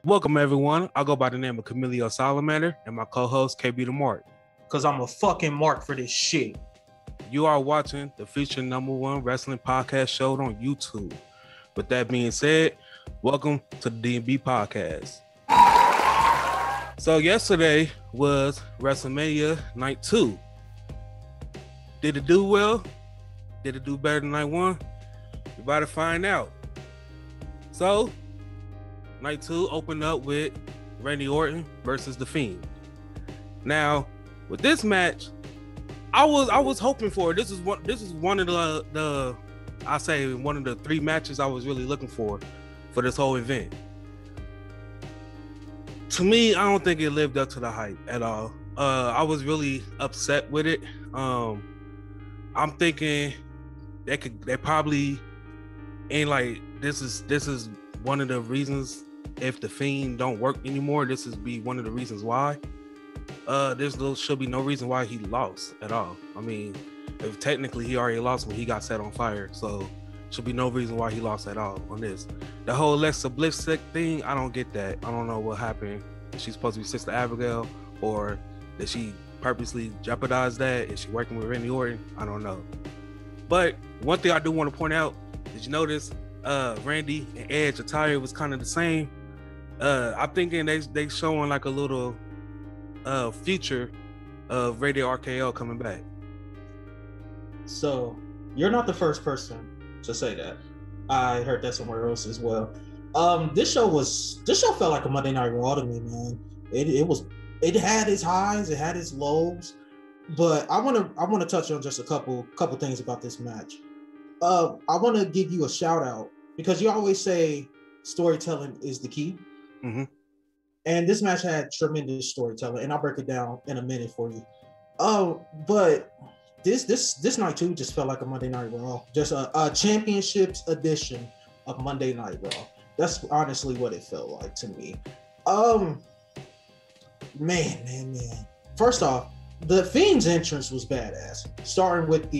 Welcome, everyone. I go by the name of Camilio Salamander and my co-host, KB the Mark. Because I'm a fucking mark for this shit. You are watching the feature #1 wrestling podcast show on YouTube. With that being said, welcome to the D&B podcast. So yesterday was WrestleMania night 2. Did it do well? Did it do better than night 1? We're about to find out. So, night 2 opened up with Randy Orton versus The Fiend. Now, with this match, I was hoping for it. This is one of the I say one of the 3 matches I was really looking for this whole event. To me, I don't think it lived up to the hype at all. I was really upset with it. I'm thinking they probably ain't like this is one of the reasons if the Fiend don't work anymore. This is be one of the reasons why. Should be no reason why he lost at all. I mean, if technically he already lost when he got set on fire, so should be no reason why he lost at all on this. The whole Alexa Bliss thing, I don't get that. I don't know what happened. Is she supposed to be Sister Abigail, or did she purposely jeopardize that? Is she working with Randy Orton? I don't know. But one thing I do want to point out, did you notice Randy and Edge attire was kind of the same? I'm thinking they showing like a little future of Radio RKO coming back. So you're not the first person to say that. I heard that somewhere else as well. This show felt like a Monday Night Raw to me, man. It had its highs, it had its lows, but I want to touch on just a couple things about this match. I want to give you a shout out because you always say storytelling is the key. Mm-hmm. And this match had tremendous storytelling, and I'll break it down in a minute for you. But this night too just felt like a Monday Night Raw, just a championships edition of Monday Night Raw. That's honestly what it felt like to me. Man. First off, the Fiend's entrance was badass. Starting with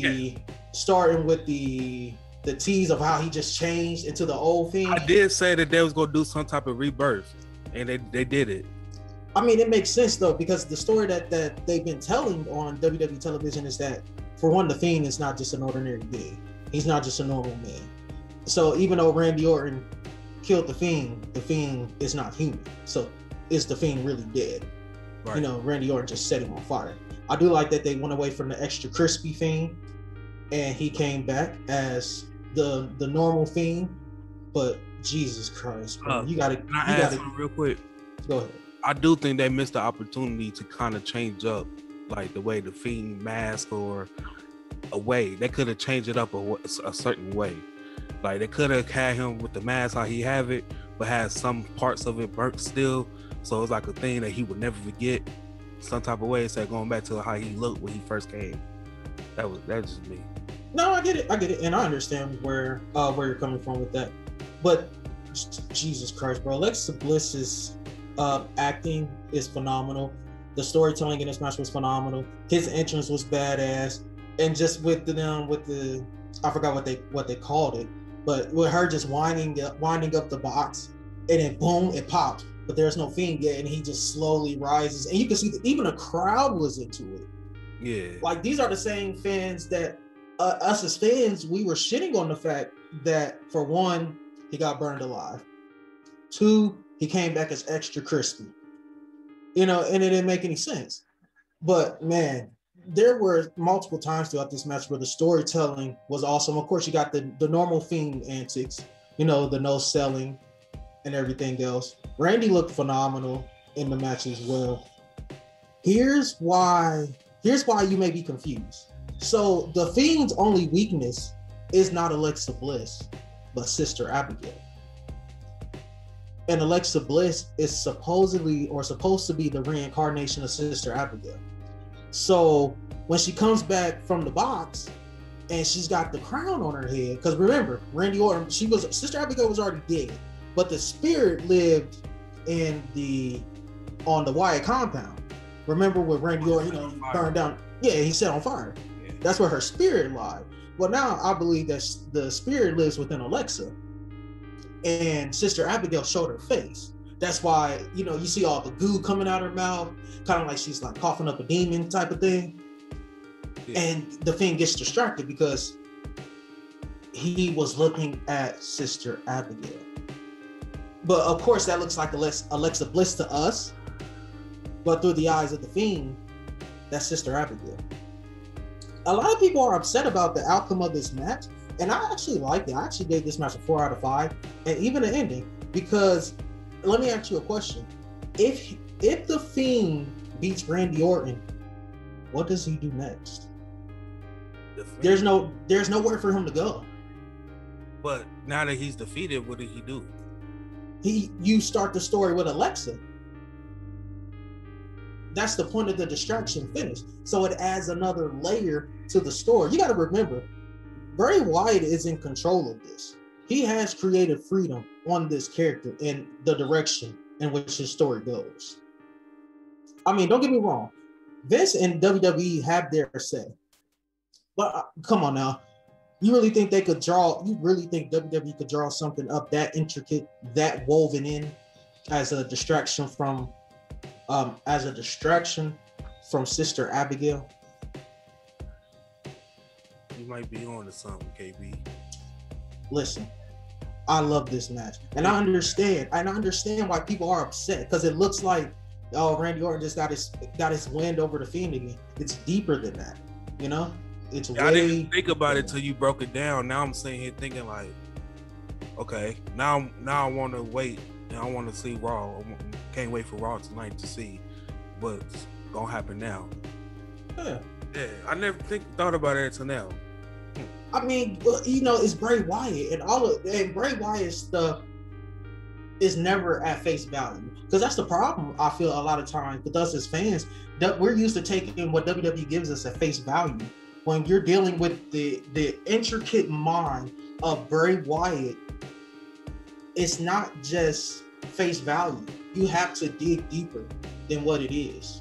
the tease of how he just changed into the old Fiend. I did say that they was gonna do some type of rebirth, and they did it. I mean, it makes sense though, because the story that they've been telling on WWE television is that, for one, the Fiend is not just an ordinary being. He's not just a normal man. So even though Randy Orton killed the Fiend is not human. So is the Fiend really dead? Right. You know, Randy Orton just set him on fire. I do like that they went away from the extra crispy Fiend, and he came back as the normal Fiend. But Jesus Christ, bro, you gotta real quick. Go ahead. I do think they missed the opportunity to kind of change up like the way the Fiend mask or a way. They could have changed it up a certain way. Like they could have had him with the mask how he have it, but had some parts of it burnt still. So it's like a thing that he would never forget. Some type of way, instead of going back to how he looked when he first came. That's just me. No, I get it, and I understand where you're coming from with that. But Jesus Christ, bro, Alexa Bliss's acting is phenomenal. The storytelling in this match was phenomenal. His entrance was badass, and just with the I forgot what they called it, but with her just winding up the box, and then boom, it popped. But there's no Fiend yet, and he just slowly rises, and you can see that even the crowd was into it. Yeah, like these are the same fans that us as fans, we were shitting on the fact that, for one, he got burned alive. 2, he came back as extra crispy. You know, and it didn't make any sense. But man, there were multiple times throughout this match where the storytelling was awesome. Of course, you got the normal Fiend antics, you know, the no selling and everything else. Randy looked phenomenal in the match as well. Here's why you may be confused. So the Fiend's only weakness is not Alexa Bliss, but Sister Abigail. And Alexa Bliss is supposed to be the reincarnation of Sister Abigail. So when she comes back from the box and she's got the crown on her head, because remember, Randy Orton, Sister Abigail was already dead, but the spirit lived on the Wyatt compound. Remember when Randy Orton, burned down? Yeah, he set on fire. Yeah. That's where her spirit lied. Well, now I believe that the spirit lives within Alexa, and Sister Abigail showed her face. That's why, you know, you see all the goo coming out her mouth, kind of like she's like coughing up a demon type of thing. Yeah. And the Fiend gets distracted because he was looking at Sister Abigail. But of course, that looks like Alexa Bliss to us. But through the eyes of the Fiend, that's Sister Abigail. A lot of people are upset about the outcome of this match. And I actually liked it. I actually gave this match a 4 out of 5. And even the ending. Because, let me ask you a question. If the Fiend beats Randy Orton, what does he do next? There's nowhere for him to go. But now that he's defeated, what did he do? You start the story with Alexa. That's the point of the distraction finish. So it adds another layer to the story. You got to remember, Bray Wyatt is in control of this. He has creative freedom on this character and the direction in which his story goes. I mean, don't get me wrong. Vince and WWE have their say. But come on now. You really think WWE could draw something up that intricate, that woven in as a distraction from Sister Abigail? You might be on to something, KB. Listen, I love this match. And I understand why people are upset, because it looks like, oh, Randy Orton just got his wind over the Fiend again. It's deeper than that, you know? I didn't think about it till you broke it down. Now I'm sitting here thinking like, okay, now I want to wait and I want to see Raw. Can't wait for Raw tonight to see what's gonna happen now. Yeah, I never thought about it until now. I mean, you know, it's Bray Wyatt, and Bray Wyatt stuff is never at face value, because that's the problem. I feel a lot of times with us as fans, that we're used to taking what WWE gives us at face value. When you're dealing with the intricate mind of Bray Wyatt, it's not just face value. You have to dig deeper than what it is.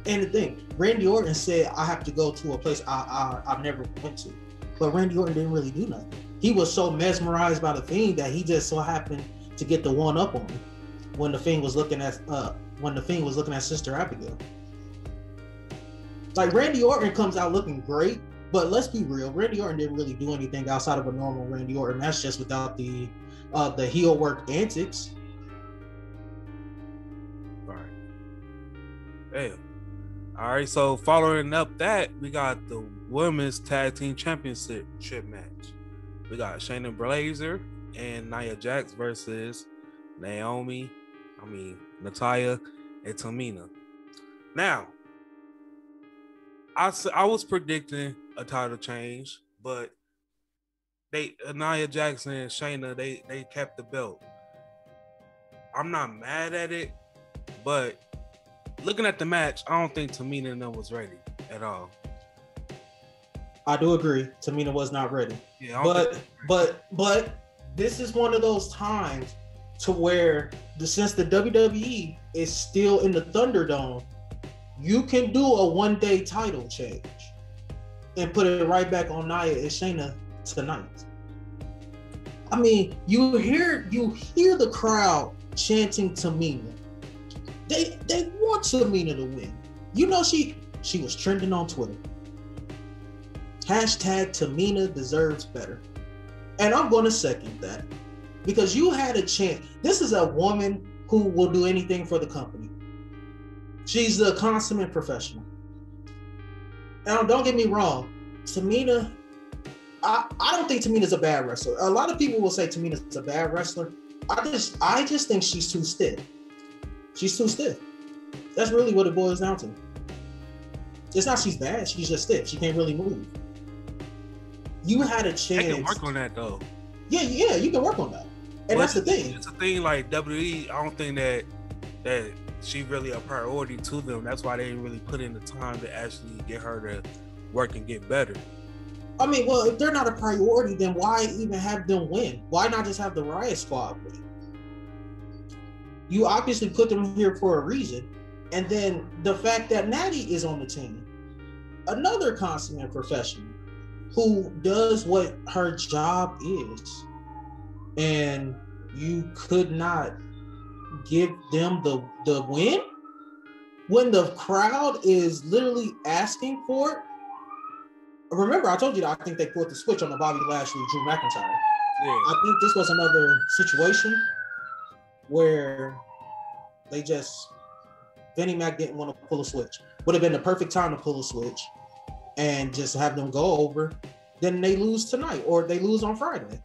And the thing, Randy Orton said, I have to go to a place I've never went to. But Randy Orton didn't really do nothing. He was so mesmerized by the Fiend that he just so happened to get the one up on him when the Fiend was looking at Sister Abigail. Like, Randy Orton comes out looking great, but let's be real, Randy Orton didn't really do anything outside of a normal Randy Orton. That's just without the heel work antics. All right. Damn. All right, so following up that, we got the Women's Tag Team Championship match. We got Shayna Baszler and Nia Jax versus Natalia and Tamina. Now, I was predicting a title change, but Nia Jax and Shayna, they kept the belt. I'm not mad at it, but looking at the match, I don't think Tamina and them was ready at all. I do agree. Tamina was not ready. Yeah, but this is one of those times to where since the WWE is still in the Thunderdome, you can do a one-day title change and put it right back on Nia and Shayna tonight. I mean, you hear the crowd chanting Tamina. They want Tamina to win. You know, she was trending on Twitter. Hashtag Tamina deserves better. And I'm going to second that, because you had a chance. This is a woman who will do anything for the company. She's a consummate professional. Now, don't get me wrong. Tamina, I don't think Tamina's a bad wrestler. A lot of people will say Tamina's a bad wrestler. I just think she's too stiff. She's too stiff. That's really what it boils down to. It's not she's bad. She's just stiff. She can't really move. You had a chance. They can work on that though. Yeah, you can work on that. And that's the thing. It's a thing like WWE. I don't think that she really a priority to them. That's why they didn't really put in the time to actually get her to work and get better. I mean, well, if they're not a priority, then why even have them win? Why not just have the Riot Squad win? You obviously put them here for a reason. And then the fact that Natty is on the team, another consummate professional who does what her job is, and you could not give them the win when the crowd is literally asking for it. Remember, I told you that I think they put the switch on the Bobby Lashley Drew McIntyre. Yeah. I think this was another situation where they just Vinnie Mac didn't want to pull a switch. Would have been the perfect time to pull a switch and just have them go over. Then they lose tonight or they lose on Friday.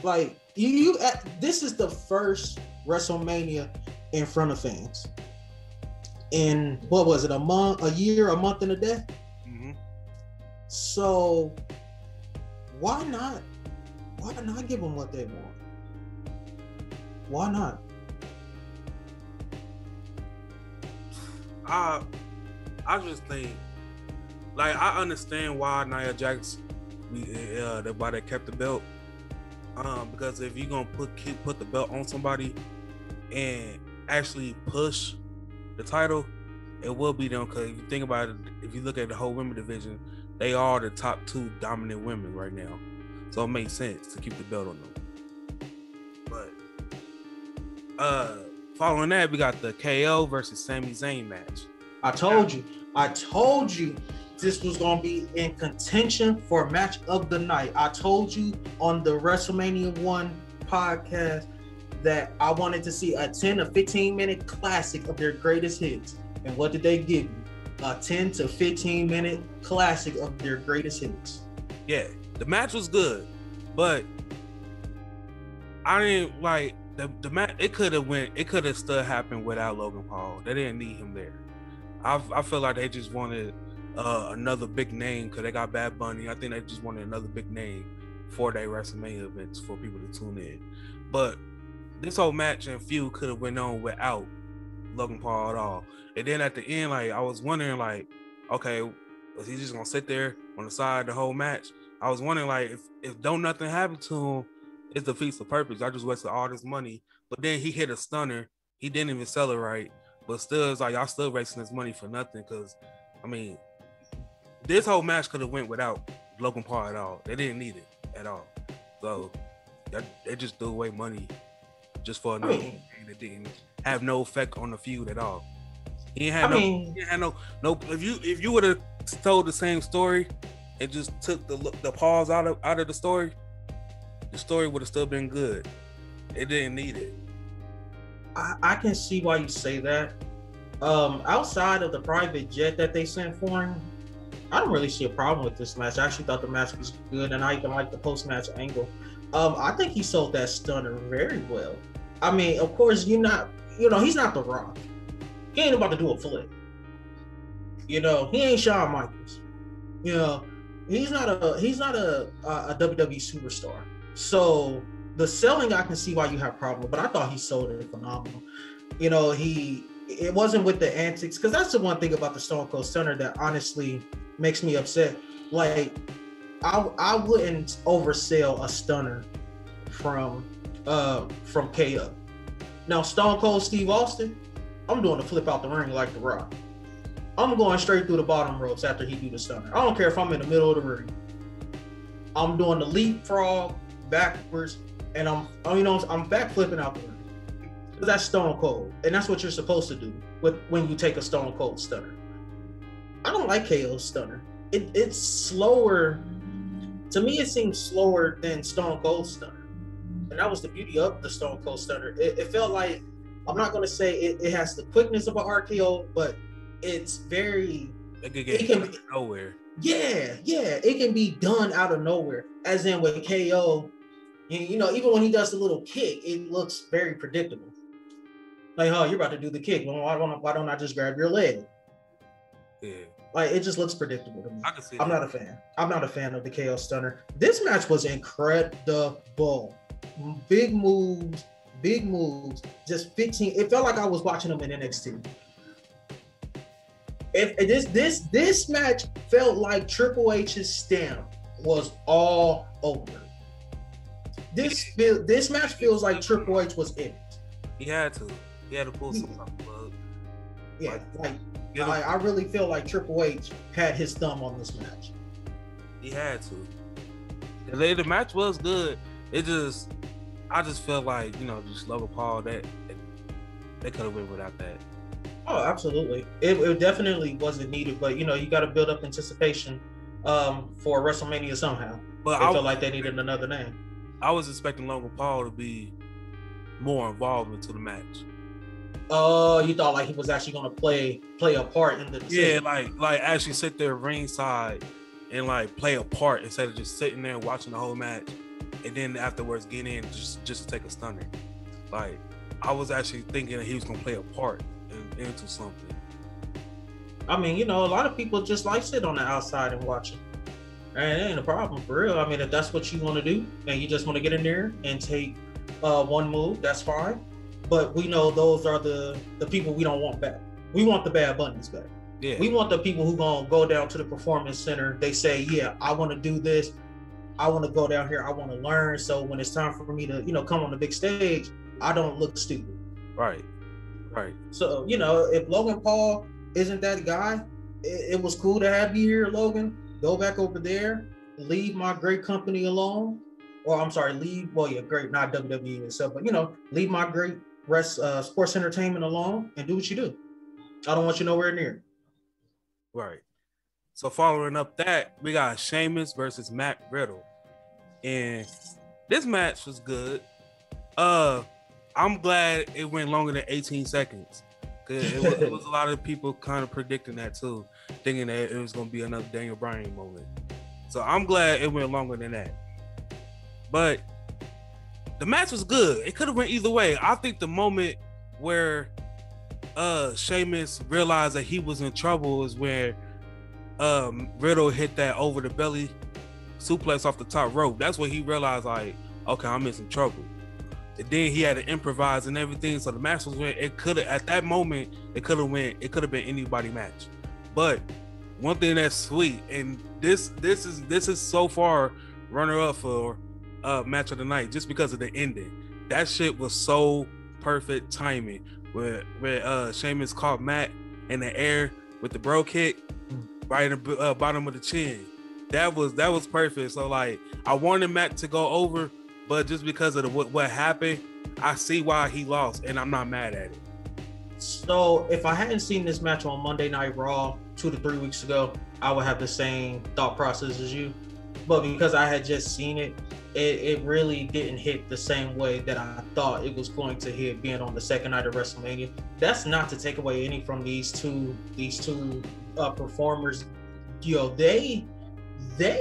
Like this is the first WrestleMania in front of fans. In what was it, a month and a day? Mm-hmm. So why not give them what they want? Why not? I just think, like, I understand why Nia Jax, why they kept the belt. Because if you're gonna put the belt on somebody and actually push the title, it will be them. Because if you think about it, if you look at the whole women division, they are the top 2 dominant women right now. So it makes sense to keep the belt on them. But following that, we got the KO versus Sami Zayn match. I told you this was going to be in contention for match of the night. I told you on the WrestleMania 1 podcast that I wanted to see a 10 to 15 minute classic of their greatest hits. And what did they give me? A 10 to 15 minute classic of their greatest hits. Yeah, the match was good, but I didn't like the match. It could have still happened without Logan Paul. They didn't need him there. I feel like they just wanted another big name because they got Bad Bunny. I think they just wanted another big name for their WrestleMania events for people to tune in. But this whole match and feud could have went on without Logan Paul at all. And then at the end, like, I was wondering, like, okay, was he just gonna sit there on the side the whole match? I was wondering, like, if don't nothing happen to him, it defeats the purpose. I just wasted all this money. But then he hit a stunner. He didn't even sell it right. But still, it's like, y'all still wasting this money for nothing. Because, I mean, this whole match could have went without Logan Paul at all. They didn't need it at all. So they just threw away money just for another thing that didn't have no effect on the feud at all. He had no. If you would have told the same story and just took the pause out of the story would have still been good. It didn't need it. I can see why you say that. Outside of the private jet that they sent for him, I don't really see a problem with this match. I actually thought the match was good, and I even liked the post-match angle. I think he sold that stunner very well. I mean, of course, he's not The Rock. He ain't about to do a flip. He ain't Shawn Michaels. He's not a WWE superstar. So the selling, I can see why you have problem, but I thought he sold it phenomenal. It wasn't with the antics, because that's the one thing about the Stone Cold Stunner that honestly makes me upset. Like, I wouldn't oversell a stunner from KO. Now, Stone Cold Steve Austin, I'm doing a flip out the ring like The Rock. I'm going straight through the bottom ropes after he do the stunner. I don't care if I'm in the middle of the ring. I'm doing the leapfrog backwards, and I'm back flipping out the ring. That's Stone Cold, and that's what you're supposed to do when you take a Stone Cold stunner. I don't like KO's stunner. It's slower. To me, it seems slower than Stone Cold's stunner, and that was the beauty of the Stone Cold stunner. It felt like, I'm not going to say it has the quickness of an RKO, but it's very. It can be nowhere. Yeah, it can be done out of nowhere. As in with KO, even when he does the little kick, it looks very predictable. Like, oh, you're about to do the kick. Well, why don't I just grab your leg? Yeah. Like, it just looks predictable to me. I can see I'm not a fan. I'm not a fan of the KO stunner. This match was incredible. Big moves. Just 15. It felt like I was watching them in NXT. This match felt like Triple H's stamp was all over. This match feels like Triple H was in it. He had to pull some stuff. Yeah, I really feel like Triple H had his thumb on this match. He had to. The match was good. I just felt like, just Logan Paul, that They could have went without that. Oh, absolutely. It definitely wasn't needed, but you got to build up anticipation for WrestleMania somehow. But they felt like they needed another name. I was expecting Logan Paul to be more involved into the match. Oh, you thought like he was actually going to play a part in the decision? Yeah, like actually sit there ringside and like play a part instead of just sitting there watching the whole match, and then afterwards get in just to take a stunner. Like I was actually thinking that he was going to play a part into something. I mean, a lot of people just like sit on the outside and watch it. And it ain't a problem for real. I mean, if that's what you want to do and you just want to get in there and take one move, that's fine. But we know those are the people we don't want back. We want the Bad Bunnies back. Yeah. We want the people who gonna go down to the performance center. They say, yeah, I want to do this. I want to go down here. I want to learn. So when it's time for me to, come on the big stage, I don't look stupid. Right. So, if Logan Paul isn't that guy, it was cool to have you here, Logan. Go back over there, leave my great company alone. Or I'm sorry, great, not WWE itself, but leave my great sports entertainment alone and do what you do. I don't want you nowhere near. Right. So following up that, we got Sheamus versus Matt Riddle. And this match was good. I'm glad it went longer than 18 seconds. It was a lot of people kind of predicting that too, thinking that it was going to be another Daniel Bryan moment. So I'm glad it went longer than that. But the match was good. It could have went either way. I think the moment where Sheamus realized that he was in trouble is where Riddle hit that over the belly suplex off the top rope. That's when he realized, like, okay, I'm in some trouble. And then he had to improvise and everything. So the match was when it could have, at that moment, it could have been anybody match. But one thing that's sweet, and this is so far runner up for match of the night just because of the ending. That shit was so perfect timing where Sheamus caught Matt in the air with the bro kick right in the bottom of the chin. That was perfect. So like I wanted Matt to go over, but just because of what happened, I see why he lost, and I'm not mad at it. So if I hadn't seen this match on Monday Night Raw 2 to 3 weeks ago, I would have the same thought process as you. But because I had just seen it, it really didn't hit the same way that I thought it was going to hit being on the second night of WrestleMania. That's not to take away any from these two performers. They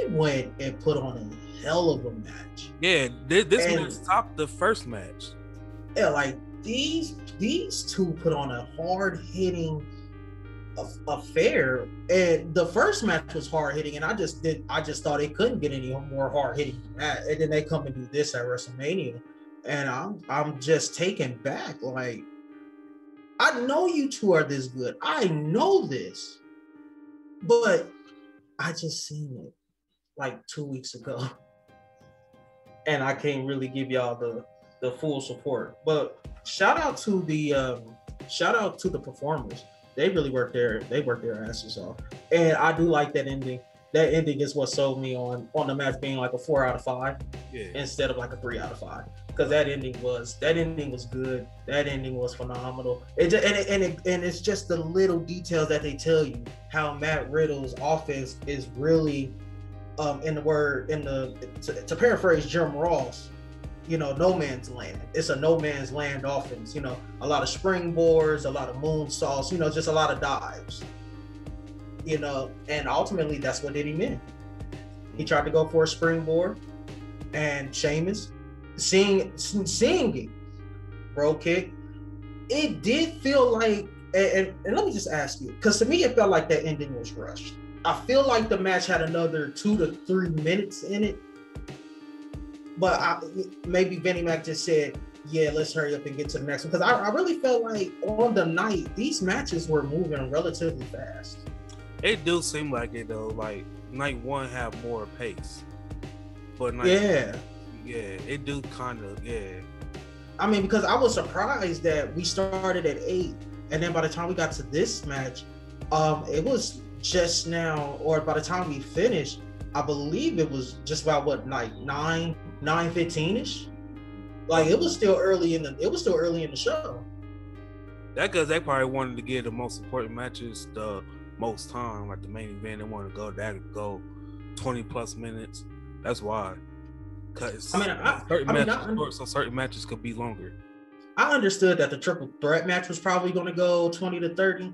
went and put on a hell of a match. Yeah, this match topped the first match. Yeah, like these two put on a hard-hitting affair, and the first match was hard-hitting, and I just thought it couldn't get any more hard-hitting than that. And then they come and do this at WrestleMania, and I'm just taken back. Like, I know you two are this good. I know this, but I just seen it like 2 weeks ago, and I can't really give y'all the full support. But shout out to the performers. They really worked their asses off, and I do like that ending. That ending is what sold me on the match being like a 4 out of 5 instead of like a 3 out of 5. Because that ending was good. That ending was phenomenal. And it's just the little details that they tell you how Matt Riddle's offense is really, to paraphrase Jim Ross, no man's land. It's a no man's land offense. A lot of springboards, a lot of moonsaults, just a lot of dives. And ultimately that's what did him in. He tried to go for a springboard, and Sheamus, seeing it, bro kick. It did feel like, and let me just ask you, because to me it felt like that ending was rushed. I feel like the match had another 2 to 3 minutes in it. But maybe Vinnie Mac just said, yeah, let's hurry up and get to the next one. Because I really felt like on the night, these matches were moving relatively fast. It do seem like it, though. Like, night one have more pace. But it do kind of, I mean, because I was surprised that we started at 8. And then by the time we got to this match, it was just now, or by the time we finished, I believe it was just about like 9:15ish. Like it was still early in the show. That because they probably wanted to get the most important matches the most time, like the main event. They wanted to go 20 plus minutes. That's why. Because certain matches short, so certain matches could be longer. I understood that the triple threat match was probably going to go 20 to 30,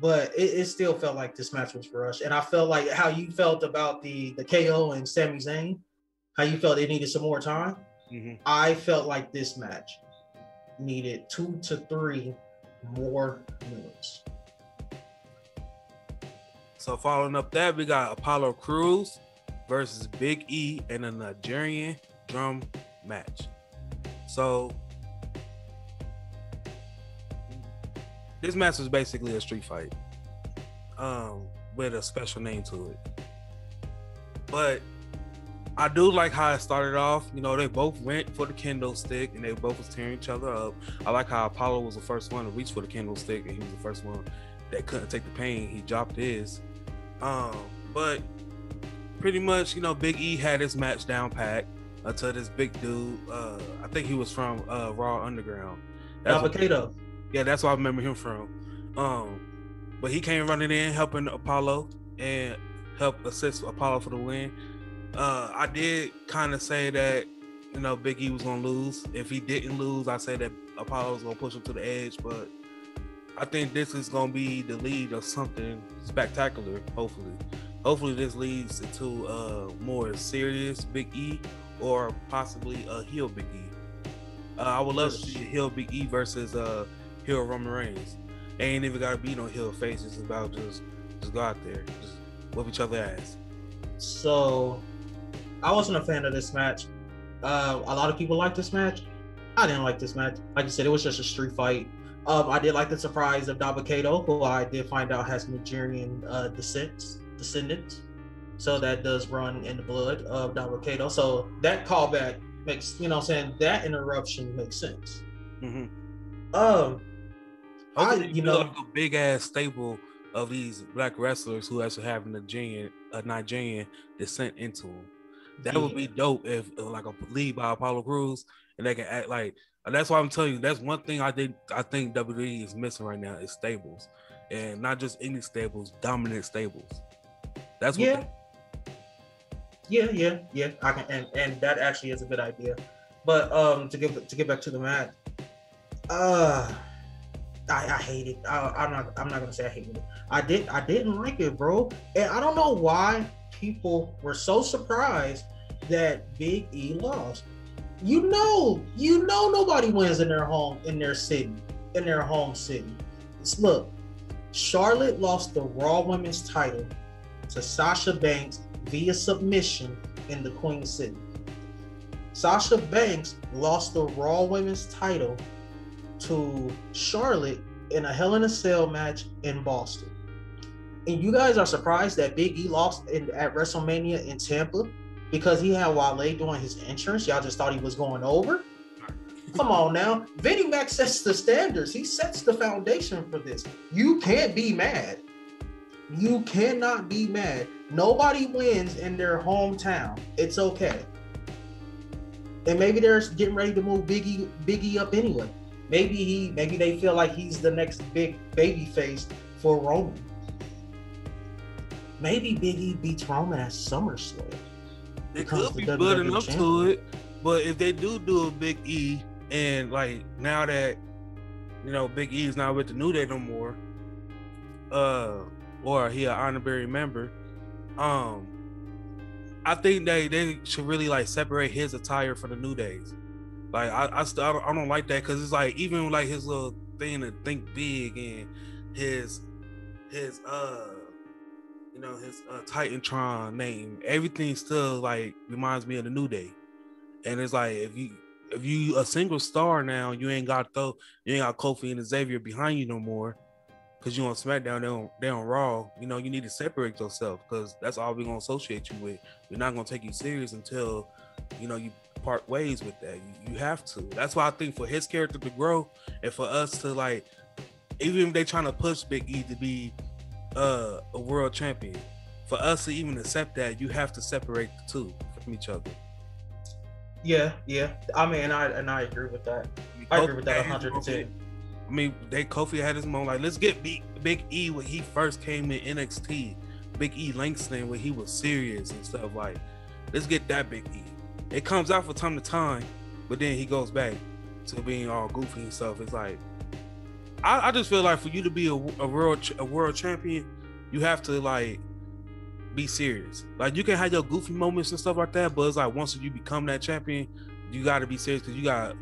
but it still felt like this match was rushed. And I felt like how you felt about the KO and Sami Zayn, how you felt it needed some more time. Mm-hmm. I felt like this match needed 2 to 3 more minutes. So following up that, we got Apollo Crews versus Big E in a Nigerian drum match. So this match was basically a street fight, with a special name to it. But I do like how it started off. You know, they both went for the kendo stick and they both was tearing each other up. I like how Apollo was the first one to reach for the kendo stick and he was the first one that couldn't take the pain. He dropped his. But pretty much, you know, Big E had his match down packed until this big dude, I think he was from Raw Underground. Avocado. Yeah, that's where I remember him from. But he came running in, helping Apollo and help assist Apollo for the win. I did kind of say that, you know, Big E was going to lose. If he didn't lose, I said that Apollo was going to push him to the edge. But I think this is going to be the lead of something spectacular, hopefully. Hopefully this leads into more serious Big E or possibly a heel Big E. I would love to see a heel Big E versus heel Roman Reigns. Ain't even got to be no heel face. It's about just go out there, just whoop each other ass. So I wasn't a fan of this match. A lot of people like this match. I didn't like this match. Like you said, it was just a street fight. I did like the surprise of Dabba-Kato, who I did find out has Nigerian descendants. So that does run in the blood of Dabba-Kato. So that callback makes, you know what I'm saying, that interruption makes sense. Mm-hmm. You know, like a big ass stable of these black wrestlers who actually have a Nigerian descent into them. That would be dope if like a lead by Apollo Crews and they can act like. That's why I'm telling you. That's one thing I think WWE is missing right now is stables, and not just any stables, dominant stables. That's what. Yeah. I can, and that actually is a good idea. But to get back to the match, I hate it. I'm not gonna say I hated it. I didn't like it, bro. And I don't know why people were so surprised that Big E lost. You know, nobody wins in their home city. Look, Charlotte lost the Raw Women's title to Sasha Banks via submission in the Queen City. Sasha Banks lost the Raw Women's title to Charlotte in a Hell in a Cell match in Boston. And you guys are surprised that Big E lost at WrestleMania in Tampa because he had Wale doing his entrance. Y'all just thought he was going over? Come on now. Vinnie Mac sets the standards. He sets the foundation for this. You can't be mad. You cannot be mad. Nobody wins in their hometown. It's okay. And maybe they're getting ready to move Big E up anyway. Maybe they feel like he's the next big baby face for Roman. Maybe Big E beats Roman at SummerSlam. They could be building up to it, but if they do a Big E, and like now that you know Big E is not with the New Day no more, or he an honorary member, I think they should really like separate his attire from the New Days. Like I don't like that because it's like even like his little thing to think big and his you know, his Titantron name, everything still like reminds me of the New Day. And it's like if you a single star now, you ain't got Kofi and Xavier behind you no more because you on SmackDown, they on Raw. You know, you need to separate yourself because that's all we're gonna associate you with. We're not gonna take you serious until you know you part ways with that. You have to. That's why I think for his character to grow and for us to like, even if they trying to push Big E to be a world champion, for us to even accept that, you have to separate the two from each other. Yeah. I mean, I agree with that. I agree with that 100%. I mean, Kofi had his moment. Like, let's get Big E when he first came in NXT. Big E Langston when he was serious and stuff. Like, let's get that Big E. It comes out from time to time, but then he goes back to being all goofy and stuff. It's like, I just feel like for you to be a world champion, you have to like be serious. Like, you can have your goofy moments and stuff like that, but it's like once you become that champion, you got to be serious because you got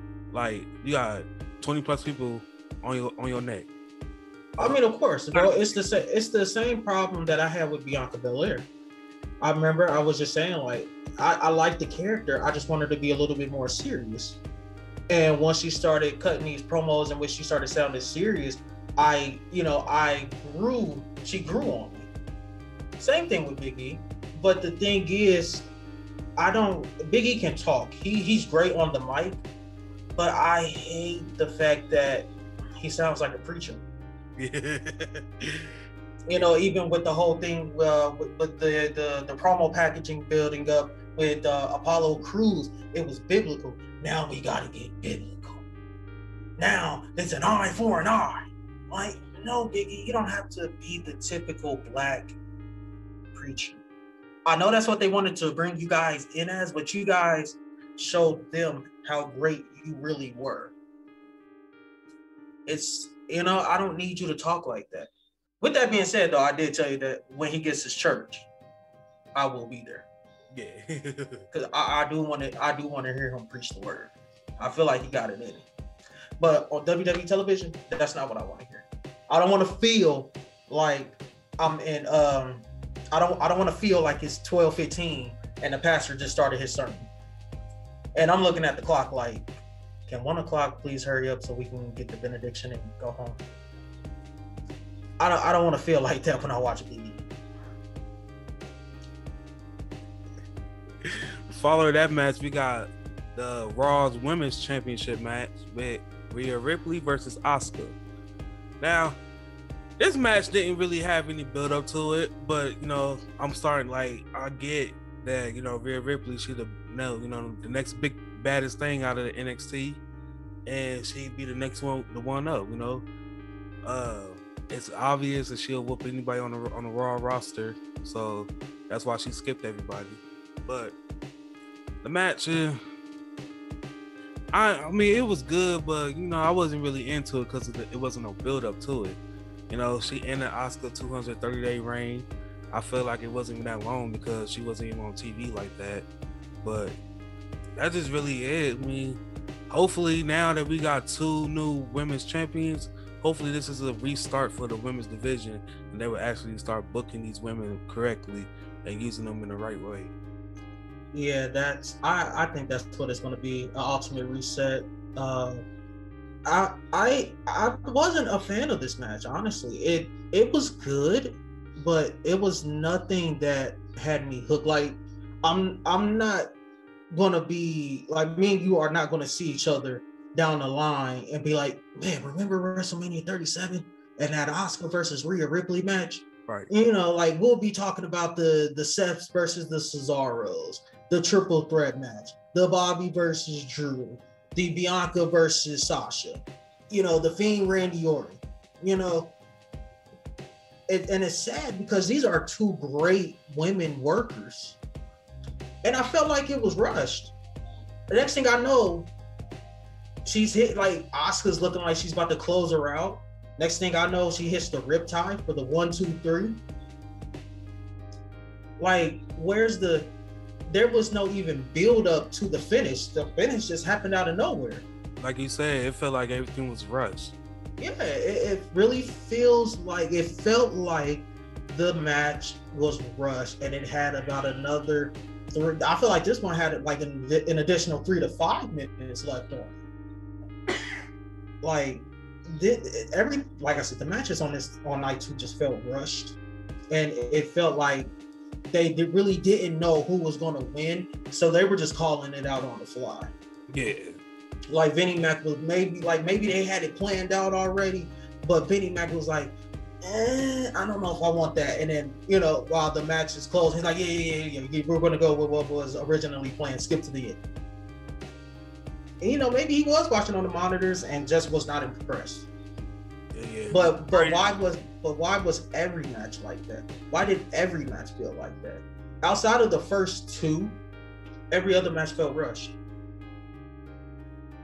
20 plus people on your neck. I mean, of course, bro. It's the same problem that I had with Bianca Belair. I remember I was just saying, like, I like the character. I just wanted to be a little bit more serious. And once she started cutting these promos in which she started sounding serious, she grew on me. Same thing with Big E. But the thing is, Big E can talk. He's great on the mic, but I hate the fact that he sounds like a preacher. Even with the whole thing with the promo packaging building up with Apollo Crews, it was biblical. Now we gotta get biblical. Now it's an eye for an eye. Like, no, Biggie, you don't have to be the typical black preacher. I know that's what they wanted to bring you guys in as, but you guys showed them how great you really were. It's, I don't need you to talk like that. With that being said, though, I did tell you that when he gets his church, I will be there. Yeah, because I do want to hear him preach the word. I feel like he got it in him. But on WWE television, that's not what I want to hear. I don't want to feel like I'm in. I don't want to feel like it's 12:15 and the pastor just started his sermon, and I'm looking at the clock like, can 1 o'clock please hurry up so we can get the benediction and go home? I don't want to feel like that when I watch a TV. Following that match, we got the Raw's Women's Championship match with Rhea Ripley versus Asuka. Now, this match didn't really have any build up to it, but I'm starting I get that Rhea Ripley should have the next big baddest thing out of the NXT, and she'd be the next one, the one up. It's obvious that she'll whoop anybody on the Raw roster, so that's why she skipped everybody. But the match, I mean, it was good, but I wasn't really into it because it wasn't no build up to it. She ended Asuka 230-day reign. I feel like it wasn't even that long because she wasn't even on TV like that. But that's just really it. I mean, hopefully now that we got 2 new women's champions, hopefully this is a restart for the women's division, and they will actually start booking these women correctly and using them in the right way. Yeah, I think that's what it's going to be, an ultimate reset. I wasn't a fan of this match, honestly. It was good, but it was nothing that had me hooked. Like, I'm not gonna be like, me and you are not gonna see each other down the line and be like, man, remember WrestleMania 37 and that Asuka versus Rhea Ripley match? Right. We'll be talking about the Seths versus the Cesaros, the triple threat match, the Bobby versus Drew, the Bianca versus Sasha, the Fiend Randy Orton, and it's sad because these are 2 great women workers. And I felt like it was rushed. The next thing I know, she's hit, like, Asuka's looking like she's about to close her out. Next thing I know, she hits the riptide for the 1, 2, 3. Like, there was no even build up to the finish. The finish just happened out of nowhere. Like you said, it felt like everything was rushed. Yeah, it really felt like the match was rushed, and it had about another 3. I feel like this one had like an additional 3 to 5 minutes left on. Like I said, the matches on night 2 just felt rushed, and it felt like they really didn't know who was going to win, so they were just calling it out on the fly. Yeah, like Vinnie Mac was maybe they had it planned out already, but Vinnie Mac was like, I don't know if I want that. And then while the match is closed, he's like, yeah, we're going to go with what was originally planned. Skip to the end. And maybe he was watching on the monitors and just was not impressed. Yeah. But why was every match like that? Why did every match feel like that? Outside of the first two, every other match felt rushed.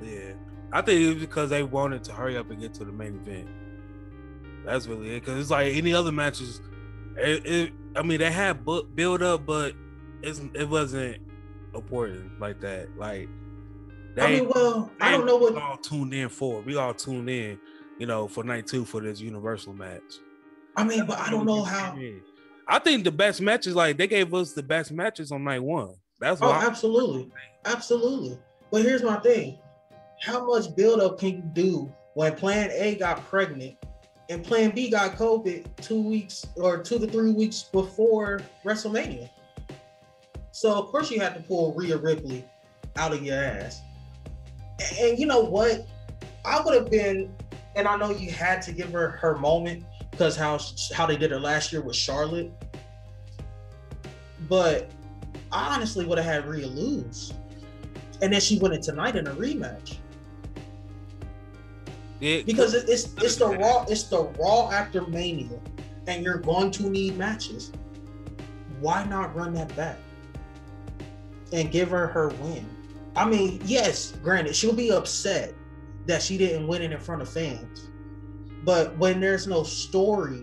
Yeah, I think it was because they wanted to hurry up and get to the main event. That's really it. Because it's like any other matches, I mean, they had build up, but it wasn't important like that. Like, I don't know what we all tuned in for. We all tuned in, for night 2 for this Universal match. I mean, but I don't know how. I think the best matches, like they gave us the best matches on night 1. That's why. Absolutely. But here's my thing: how much build up can you do when Plan A got pregnant and Plan B got COVID 2 weeks or 2 to 3 weeks before WrestleMania? So of course you have to pull Rhea Ripley out of your ass. And you know what? I would have been, and I know you had to give her moment because how they did her last year with Charlotte. But I honestly would have had Rhea lose. And then she went in tonight in a rematch. Yeah, because it's the Raw after Mania, and you're going to need matches. Why not run that back and give her win? I mean, yes, granted, she'll be upset that she didn't win it in front of fans, but when there's no story,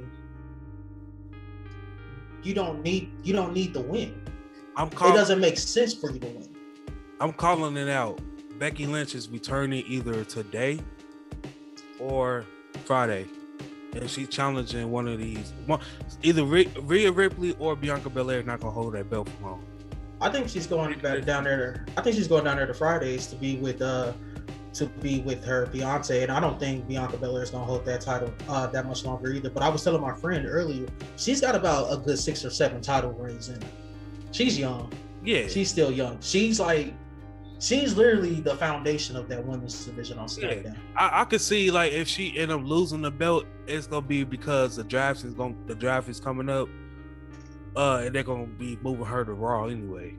you don't need the win. It doesn't make sense for you to win. I'm calling it out. Becky Lynch is returning either today or Friday, and she's challenging one of these. Either Rhea Ripley or Bianca Belair is not gonna hold that belt for long. I think she's going down there. I think she's going down there to Fridays to be with her fiance, and I don't think Bianca Belair is gonna hold that title that much longer either. But I was telling my friend earlier, she's got about a good 6 or 7 title reigns in her. She's young. Yeah, she's still young. She's literally the foundation of that women's division on SmackDown. Yeah. I could see, like, if she end up losing the belt, it's gonna be because the draft is coming up, and they're gonna be moving her to Raw anyway.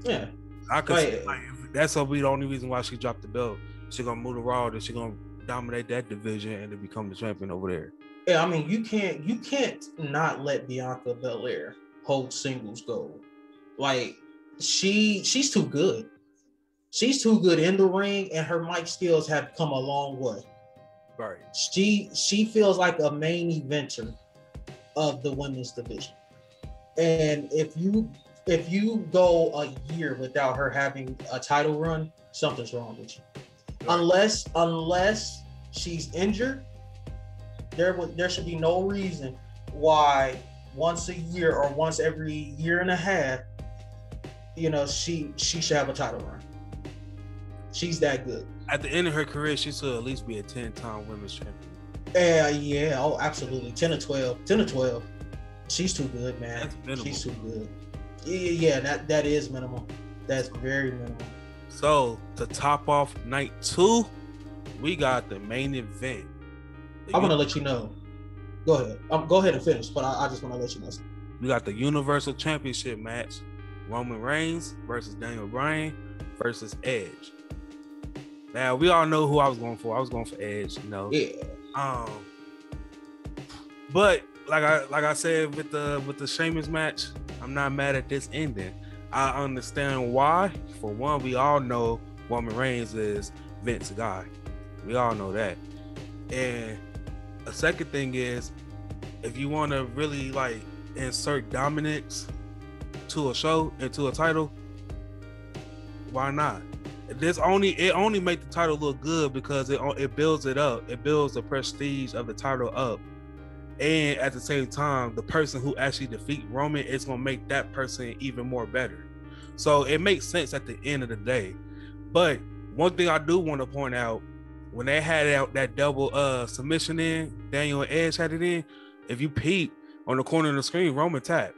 Yeah, I could see, like, that's gonna be the only reason why she dropped the belt. She's gonna move to Raw, then she's gonna dominate that division and then become the champion over there. Yeah, I mean, you can't not let Bianca Belair hold singles gold. Like, she's too good. She's too good in the ring, and her mic skills have come a long way. Right. She feels like a main eventer of the women's division. And if you go a year without her having a title run, something's wrong with you. Right. Unless she's injured, there should be no reason why once a year or once every year and a half, she should have a title run. She's that good. At the end of her career, she should at least be a 10-time women's champion. Yeah, oh, absolutely. 10 or 12. She's too good, man. That's minimal. She's too good. Yeah, that is minimal. That's very minimal. So, to top off night 2, we got the main event. I'm going to let you know. Go ahead. Go ahead and finish, but I just want to let you know. We got the Universal Championship match. Roman Reigns versus Daniel Bryan versus Edge. Now, we all know who I was going for. I was going for Edge, Yeah. But like I said with the Sheamus match, I'm not mad at this ending. I understand why. For one, we all know Roman Reigns is Vince's guy. We all know that. And a second thing is, if you want to really like insert dominance to a show, into a title, why not? It only make the title look good because it builds it up. It builds the prestige of the title up. And at the same time, the person who actually defeat Roman is going to make that person even more better. So it makes sense at the end of the day. But one thing I do want to point out, when they had out that double submission in, Daniel and Edge had it in, if you peep on the corner of the screen, Roman tapped.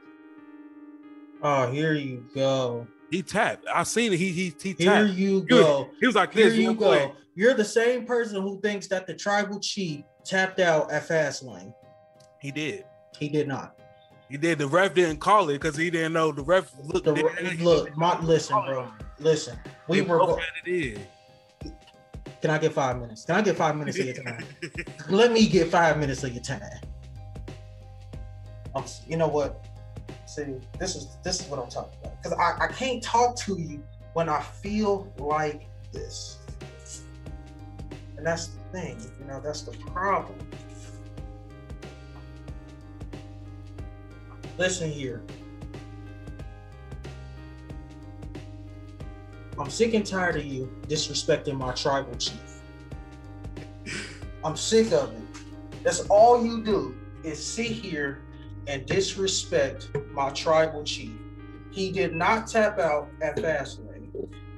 Oh, here you go. He tapped. I seen it. He tapped. Here you go. He was like, "Here you go." You're the same person who thinks that the Tribal Chief tapped out at Fastlane. He did. He did not. He did. The ref didn't call it because he didn't know the ref. Listen, bro. Listen. We were. Can I get 5 minutes? Can I get 5 minutes of your time? Let me get 5 minutes of your time. You know what? See, this is what I'm talking about. Because I can't talk to you when I feel like this. And that's the thing, you know, that's the problem. Listen here. I'm sick and tired of you disrespecting my tribal chief. I'm sick of it. That's all you do is sit here and disrespect my tribal chief. He did not tap out at Fastlane,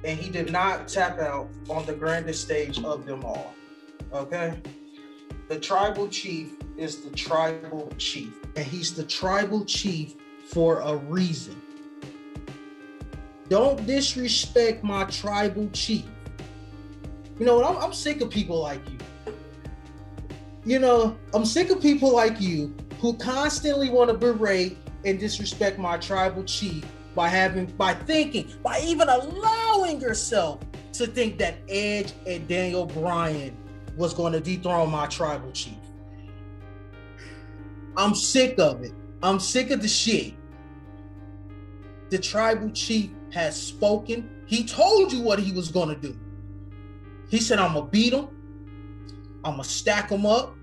and he did not tap out on the grandest stage of them all. Okay? The tribal chief is the tribal chief, and he's the tribal chief for a reason. Don't disrespect my tribal chief. You know what? I'm sick of people like you. You know, I'm sick of people like you who constantly want to berate and disrespect my tribal chief by even allowing yourself to think that Edge and Daniel Bryan was going to dethrone my tribal chief. I'm sick of it. I'm sick of the shit. The tribal chief has spoken. He told you what he was going to do. He said, I'm going to beat him. I'm going to stack him up.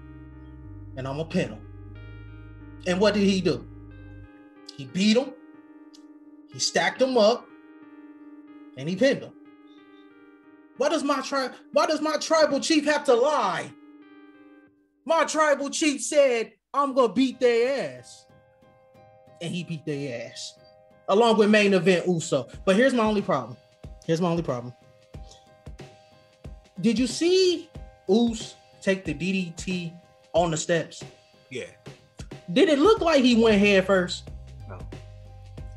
And I'm going to pin him. And what did he do? He beat him. He stacked him up. And he pinned him. Why does my tribal chief have to lie? My tribal chief said, I'm going to beat their ass. And he beat their ass. Along with main event Uso. But here's my only problem. Did you see Uso take the DDT on the steps? Yeah. Did it look like he went head first? No.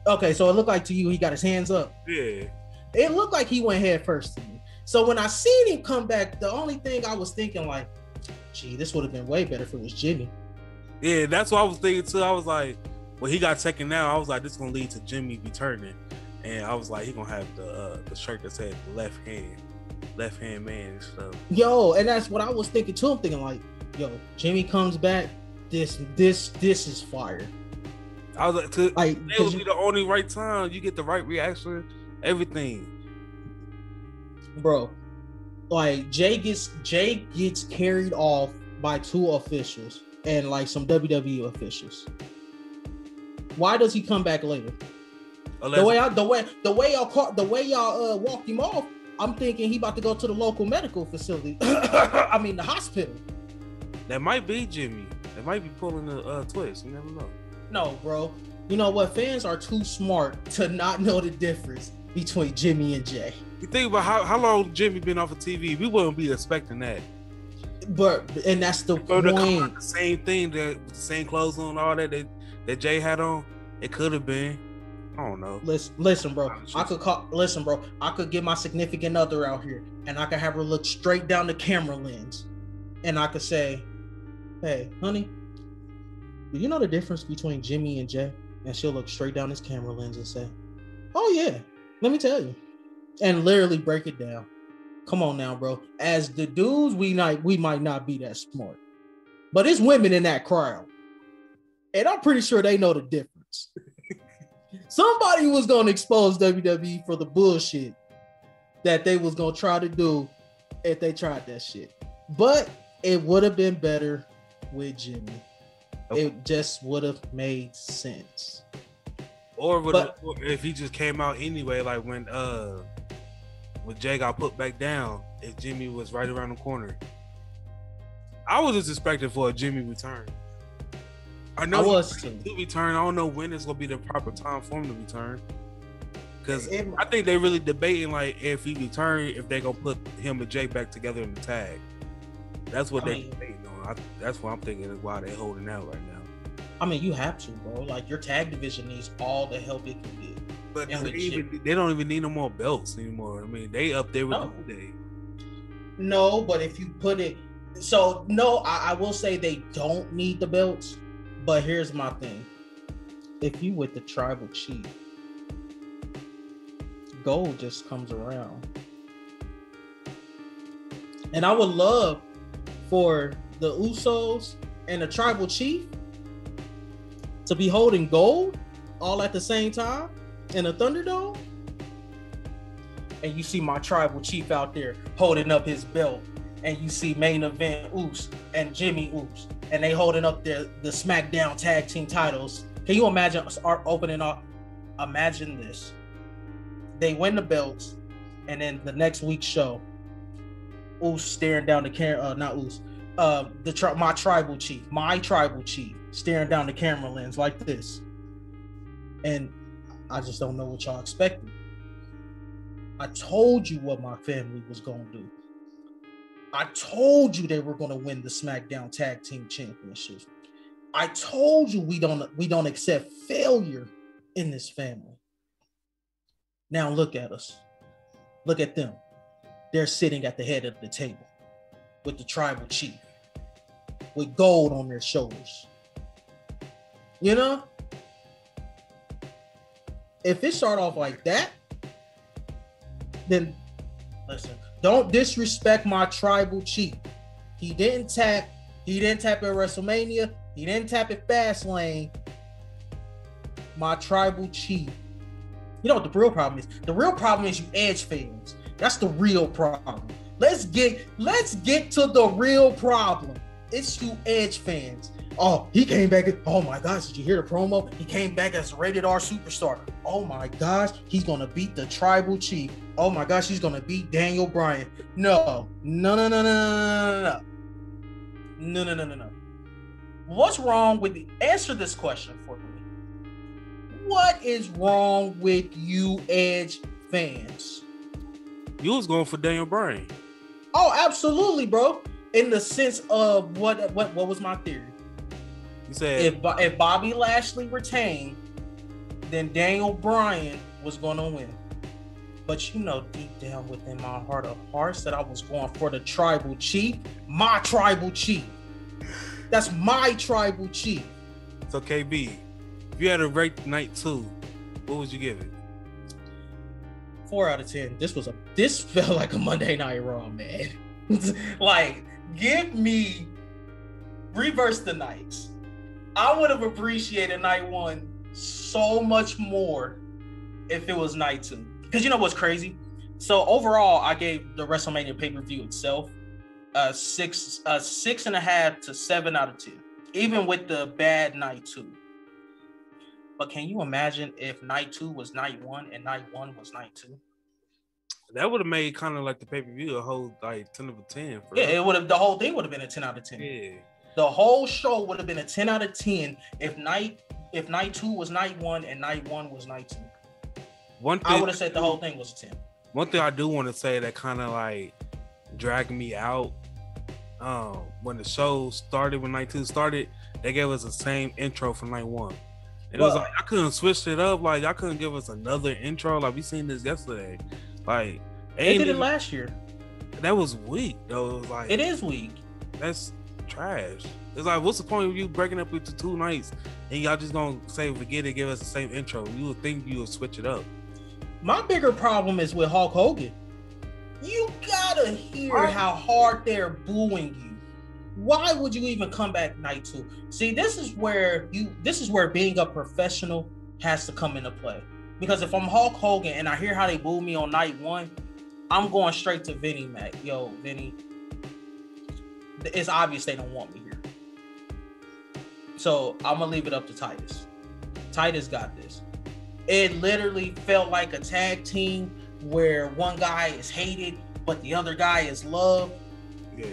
Okay, so it looked like to you he got his hands up. Yeah. It looked like he went head first to me. So when I seen him come back, the only thing I was thinking like, gee, this would have been way better if it was Jimmy. Yeah, that's what I was thinking too. I was like, when he got taken down, I was like, this is gonna lead to Jimmy returning, and I was like, he gonna have the shirt that said the left hand man and stuff. Yo, and that's what I was thinking too. I'm thinking like, yo, Jimmy comes back, this is fire. I was like, that would be the only right time. You get the right reaction, everything. Bro, like Jay gets carried off by two officials and like some WWE officials. Why does he come back later? The way y'all walked him off, I'm thinking he about to go to the local medical facility. I mean the hospital. That might be Jimmy. That might be pulling a twist. You never know. No, bro. You know what? Fans are too smart to not know the difference between Jimmy and Jay. You think about how long Jimmy been off of TV? We wouldn't be expecting that. And that's the point. The same thing, the same clothes on, all that Jay had on. It could have been. I don't know. Listen, bro. I could get my significant other out here, and I could have her look straight down the camera lens, and I could say, "Hey, honey, do you know the difference between Jimmy and Jay?" And she'll look straight down his camera lens and say, "Oh yeah, let me tell you," and literally break it down. Come on now, bro. As the dudes, we might not be that smart, but it's women in that crowd, and I'm pretty sure they know the difference. Somebody was going to expose WWE for the bullshit that they was going to try to do if they tried that shit. But it would have been better with Jimmy. Okay. It just would have made sense. Or if he just came out anyway, like when Jay got put back down, if Jimmy was right around the corner. I was just expecting for a Jimmy return. I know he was to return. I don't know when it's gonna be the proper time for him to return. Because I think they really debating like if he return, if they gonna put him and Jay back together in the tag. That's what they're debating on. That's what I'm thinking is why they're holding out right now. I mean, you have to, bro. Like your tag division needs all the help it can get. But they don't even need no more belts anymore. I mean, they up there with the day. No, but if you put it, so no, I will say they don't need the belts. But here's my thing. If you with the tribal chief, gold just comes around. And I would love for the Usos and the Tribal Chief to be holding gold all at the same time in a Thunderdome. And you see my Tribal Chief out there holding up his belt. And you see main event Uso and Jimmy Uso. And they holding up the SmackDown tag team titles. Can you imagine our opening up? Imagine this. They win the belts. And then the next week's show, Uso staring down the camera, not Uso, my tribal chief staring down the camera lens like this. And I just don't know what y'all expecting. I told you what my family was going to do. I told you they were going to win the SmackDown Tag Team Championship. I told you we don't accept failure in this family. Now look at us. Look at them. They're sitting at the head of the table with the tribal chief, with gold on their shoulders. You know? If it start off like that, then listen, don't disrespect my tribal chief. He didn't tap at WrestleMania. He didn't tap at Fastlane. My tribal chief. You know what the real problem is? The real problem is you Edge fans. That's the real problem. Let's get to the real problem. It's you Edge fans. Oh, he came back. Oh my gosh, did you hear the promo? He came back as a rated R superstar. Oh my gosh, he's gonna beat the tribal chief. Oh my gosh, he's gonna beat Daniel Bryan. No. What's wrong with answer this question for me? What is wrong with you Edge fans? You was going for Daniel Bryan. Oh, absolutely, bro. In the sense of what was my theory? You said if Bobby Lashley retained, then Daniel Bryan was gonna win. But you know, deep down within my heart of hearts, that I was going for the tribal chief, my tribal chief. That's my tribal chief. So KB, if you had to rate night 2, what would you give it? 4 out of 10. This felt like a Monday Night Raw, man. Like, give me reverse the nights. I would have appreciated night 1 so much more if it was night 2. Because you know what's crazy? So overall, I gave the WrestleMania pay-per-view itself 6.5 to 7 out of 10, even with the bad night 2. But can you imagine if night 2 was night 1 and night 1 was night 2? That would have made kind of like the pay-per-view a whole like 10 out of 10. Yeah, it would have. The whole thing would have been a 10 out of 10. Yeah. The whole show would have been a 10 out of 10 if night 2 was night 1 and night 1 was night 2. I would have said the whole thing was a 10. One thing I do want to say that kind of like dragged me out when the show started, when night 2 started, they gave us the same intro for night 1. It was like I couldn't switch it up. Like I couldn't give us another intro. Like we seen this yesterday. Like they did it last year. That was weak though. It was like it is weak. That's trash. It's like, what's the point of you breaking up into 2 nights and y'all just gonna say forget it, give us the same intro? You would think you would switch it up. My bigger problem is with Hulk Hogan. You gotta hear how hard they're booing you. Why would you even come back night 2? See, this is where being a professional has to come into play. Because if I'm Hulk Hogan and I hear how they boo me on night 1, I'm going straight to Vinny Mac. Yo, Vinny, it's obvious they don't want me here. So I'm gonna leave it up to Titus. Titus got this. It literally felt like a tag team where one guy is hated, but the other guy is loved. Yeah.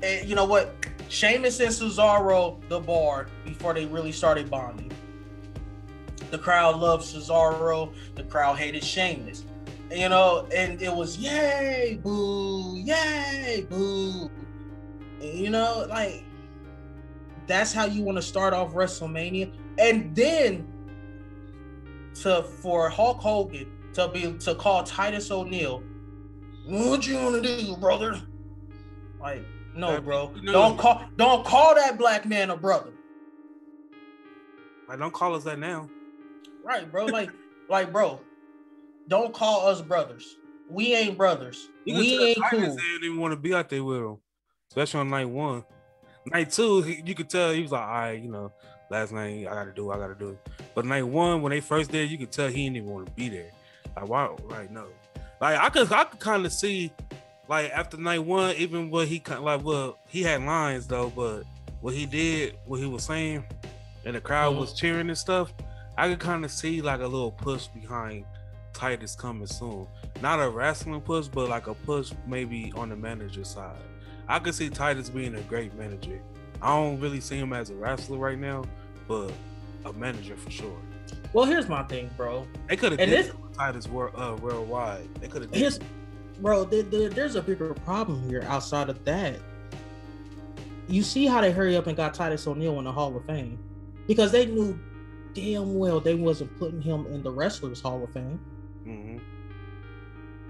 And you know what? Sheamus and Cesaro, the bar, before they really started bonding. The crowd loved Cesaro. The crowd hated Sheamus. You know, and it was yay, boo, yay, boo. And, you know, like, that's how you want to start off WrestleMania. And then for Hulk Hogan to call Titus O'Neil, what you want to do, brother? Like, no, bro. Don't call that black man a brother. Like, don't call us that now. Right, bro. Like, bro, don't call us brothers. we ain't brothers. You We ain't cool. They didn't even want to be out there with him, especially on night 1. Night 2, you could tell he was like, all right, last night I gotta do it. But night 1, when they first did, you could tell he didn't even want to be there. Like, why? Like, no. Like, I could kind of see, like, after night 1, even what he he had lines though, but what he did, what he was saying, and the crowd was cheering and stuff, I could kind of see like a little push behind Titus coming soon. Not a wrestling push, but like a push maybe on the manager side. I could see Titus being a great manager. I don't really see him as a wrestler right now, but a manager for sure. Well, here's my thing, bro. They could have did Titus worldwide. They could have did. Bro, there's a bigger problem here outside of that. You see how they hurry up and got Titus O'Neil in the Hall of Fame because they knew damn well they wasn't putting him in the Wrestlers Hall of Fame. Mm-hmm.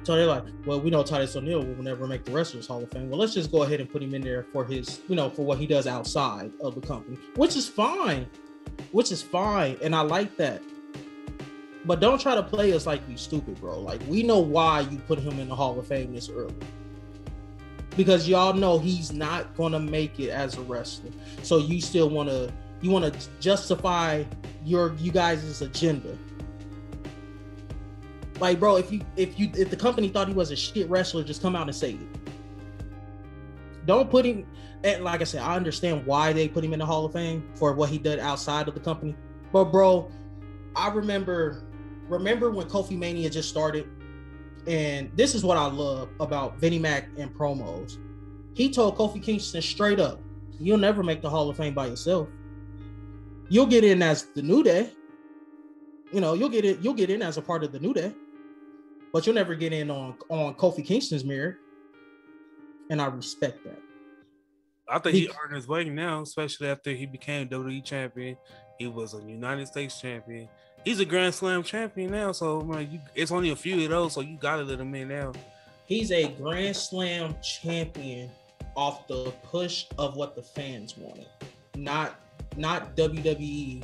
So they're like, well, we know Titus O'Neil will never make the Wrestlers Hall of Fame. Well, let's just go ahead and put him in there for his, for what he does outside of the company, which is fine. And I like that. But don't try to play us like we stupid, bro. Like, we know why you put him in the Hall of Fame this early. Because y'all know he's not going to make it as a wrestler. So you still want to justify you guys' agenda. Like, bro, if the company thought he was a shit wrestler, just come out and say it. Don't put him. And like I said, I understand why they put him in the Hall of Fame for what he did outside of the company. But bro, I remember when Kofi Mania just started, and this is what I love about Vinnie Mac and promos. He told Kofi Kingston straight up, "You'll never make the Hall of Fame by yourself. You'll get in as the New Day. You'll get in as a part of the New Day, but you'll never get in on Kofi Kingston's merit." And I respect that. I think he earned his way now, especially after he became WWE champion. He was a United States champion. He's a Grand Slam champion now, so it's only a few of those, so you gotta let him in now. He's a Grand Slam champion off the push of what the fans wanted, not WWE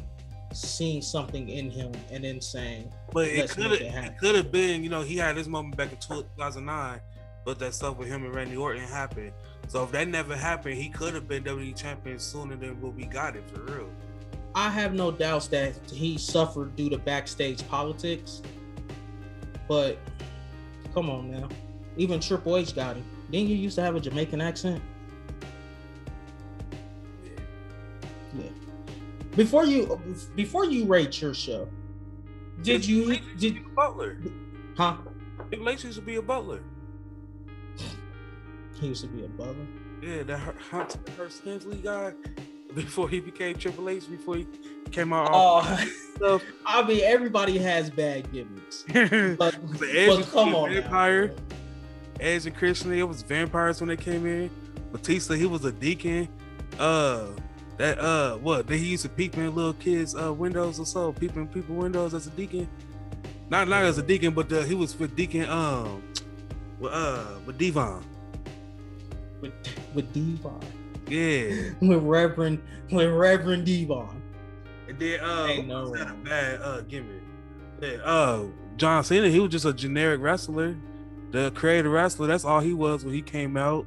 seeing something in him and then saying. But it could have been, he had this moment back in 2009, but that stuff with him and Randy Orton happened. So if that never happened, he could have been WWE champion sooner than what we got it for real. I have no doubts that he suffered due to backstage politics, but come on now, even Triple H got him. Didn't you used to have a Jamaican accent? Yeah. Before you rate your show, did you Butler? Huh? Lynch used to be a butler. He used to be a butler. Yeah, that Hunter Hearst Hensley guy. Before he became Triple H, before he came out. So I mean, everybody has bad gimmicks. But come on, vampire. Edge and Christian, it was vampires when they came in. Batista, he was a deacon. What? He used to peek in little kids' windows or so, peeping people windows as a deacon. Not as a deacon, but he was with Deacon with Devon. With Devon. Yeah. with Reverend Devon. And then a bad gimmick. Yeah, John Cena, he was just a generic wrestler. The creative wrestler, that's all he was when he came out.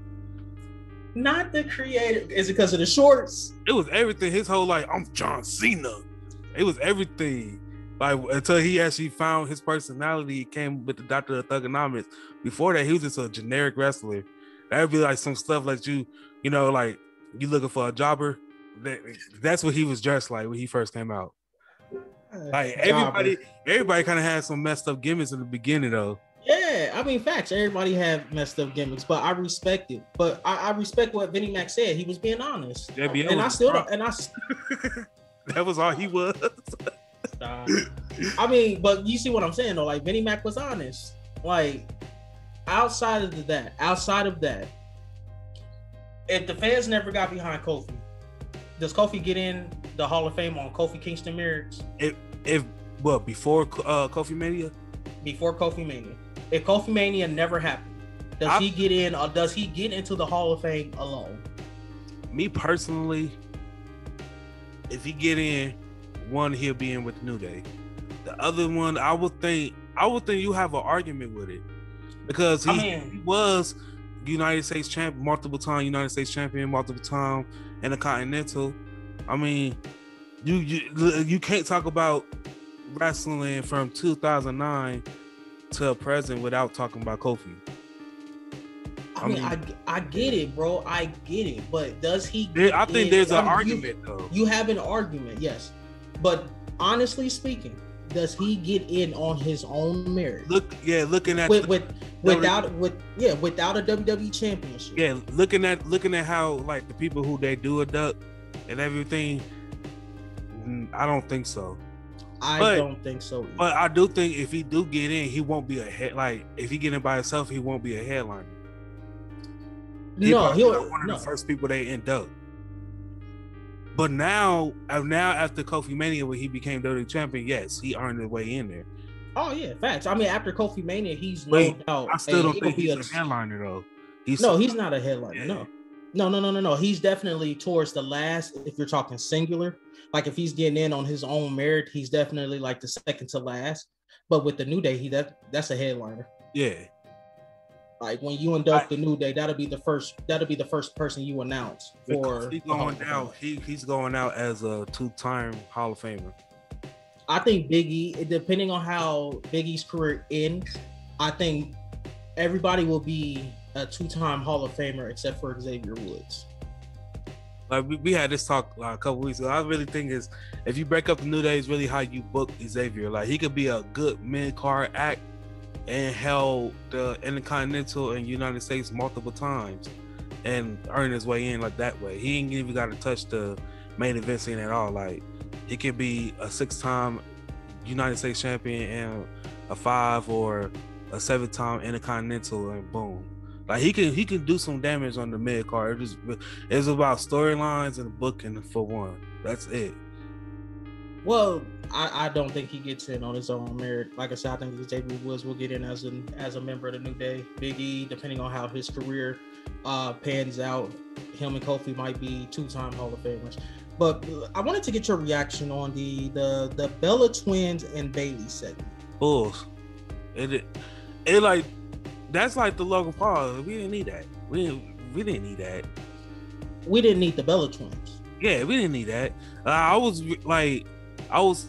Not the creative. Is it because of the shorts? It was everything. His whole I'm John Cena. It was everything. Like until he actually found his personality, he came with the Doctor of Thugonomics. Before that, he was just a generic wrestler. That would be like some stuff like like you looking for a jobber. That's what he was dressed like when he first came out. Like everybody kind of had some messed up gimmicks in the beginning though. Yeah, I mean facts. Everybody had messed up gimmicks, but I respect it. But I respect what Vinnie Mac said. He was being honest. JBL and I still don't. And I. That was all he was. I mean, but you see what I'm saying though. Like Vinnie Mac was honest. Like outside of that, if the fans never got behind Kofi, does Kofi get in the Hall of Fame on Kofi Kingston merits? Before Kofi Mania? Before Kofi Mania. If Kofi Mania never happened, does he get in or does he get into the Hall of Fame alone? Me personally, if he get in, one, he'll be in with the New Day. The other one, I would think you have an argument with it. because he was United States champion multiple time, United States champion multiple time, and a Continental. I mean, you can't talk about wrestling from 2009 to present without talking about Kofi. I mean, I get it, bro. I get it, but does he? I think there's an argument, though. You have an argument, yes, but honestly speaking, does he get in on his own merit? Looking at without a WWE championship. Yeah, looking at how like the people who they do induct and everything. I don't think so. I don't think so either. But I do think if he do get in, he won't be a head. Like if he get in by himself, he won't be a headliner. He'll one of the first people they induct. But now after Kofi Mania, when he became WWE champion, yes, he earned his way in there. Oh yeah, facts. I mean, after Kofi Mania, he's no doubt. I still don't think he's a headliner though. He's not a headliner. Yeah. No. He's definitely towards the last. If you're talking singular, like if he's getting in on his own merit, he's definitely like the second to last. But with the New Day, that's a headliner. Yeah. Like when you induct the New Day, that'll be the first person you announce for. He's going out. He's going out as a 2-time Hall of Famer. I think Big E, depending on how Big E's career ends, I think everybody will be a 2-time Hall of Famer except for Xavier Woods. Like we had this talk a couple weeks ago. I really think is if you break up the New Day, is really how you book Xavier. Like he could be a good mid-card act and held the Intercontinental and United States multiple times and earn his way in like that way. He ain't even got to touch the main event scene at all. Like he could be a 6-time United States champion and a 5 or a 7-time Intercontinental and boom. Like he can do some damage on the mid card. It's about storylines and booking for one. That's it. Well, I don't think he gets in on his own merit. Like I said, I think Xavier Woods will get in as a member of the New Day. Big E, depending on how his career pans out, him and Kofi might be 2-time Hall of Famers. But I wanted to get your reaction on the Bella Twins and Bayley segment. Bulls. It like that's like the Logan Paul. We didn't need that. We didn't need that. We didn't need the Bella Twins. Yeah, we didn't need that. I was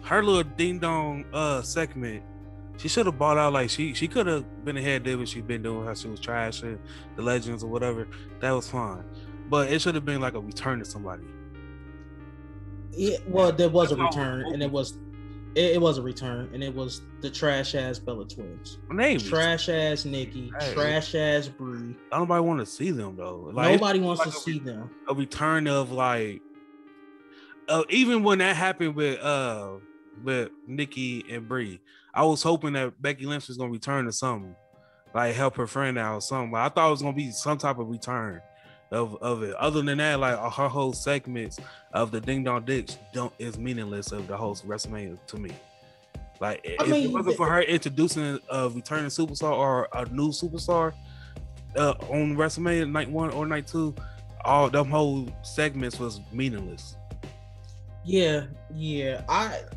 her little ding dong segment. She should have bought out. Like she could have been ahead, did what she's been doing. How she was trashing the legends or whatever. That was fine, but it should have been like a return to somebody. Yeah, well, there was a return, and it was a return, and it was the trash ass Bella Twins. Trash ass Nikki, trash ass Brie. Nobody want to see them though. Like, nobody wants to see them. A return of like, even when that happened with Nikki and Brie, I was hoping that Becky Lynch was gonna return to something, like help her friend out or something. But I thought it was gonna be some type of return of it. Other than that, like her whole segments of the Ding Dong Ditch is meaningless of the whole WrestleMania to me. Like if it wasn't for her introducing a returning superstar or a new superstar on WrestleMania night 1 or night 2, all them whole segments was meaningless. Yeah.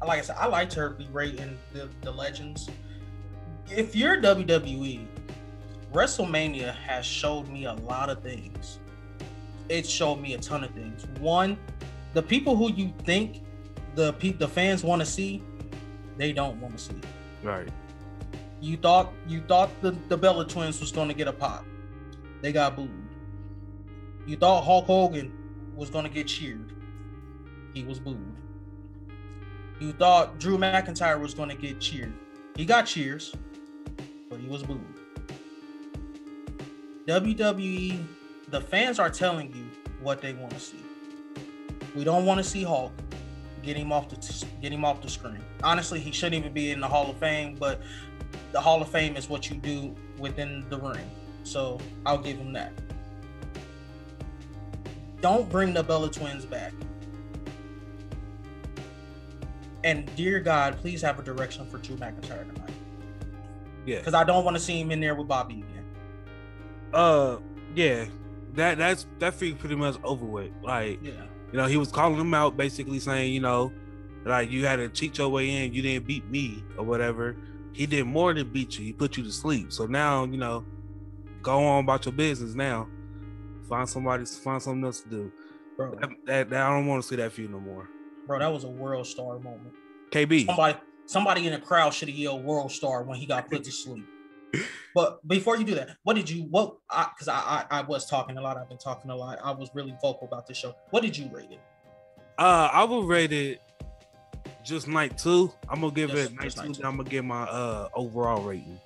Like I said, I liked her berating the legends. If you're WWE, WrestleMania has showed me a lot of things. It showed me a ton of things. One, the people who you think the fans want to see, they don't want to see. Right. You thought the Bella Twins was going to get a pop. They got booed. You thought Hulk Hogan was going to get cheered. He was booed. You thought Drew McIntyre was going to get cheered. He got cheers, but he was booed. WWE, the fans are telling you what they want to see. We don't want to see Hulk. Get him off the screen. Honestly, he shouldn't even be in the Hall of Fame, but the Hall of Fame is what you do within the ring. So I'll give him that. Don't bring the Bella Twins back. And dear God, please have a direction for Drew McIntyre tonight. Yeah. Because I don't want to see him in there with Bobby again. Yeah. That feud pretty much over with. Like, yeah. You know, he was calling him out, basically saying, you know, like you had to cheat your way in, you didn't beat me or whatever. he did more than beat you. He put you to sleep. So now, you know, go on about your business now. Find something else to do. Bro, That I don't want to see that feud no more. Bro, that was a world star moment. KB. Somebody in the crowd should have yelled world star when he got put to sleep. But before you do that, because I was talking a lot. I've been talking a lot. I was really vocal about this show. What did you rate it? I would rate it just night 2. I'm gonna give it night 2. Then I'm gonna give my overall rating.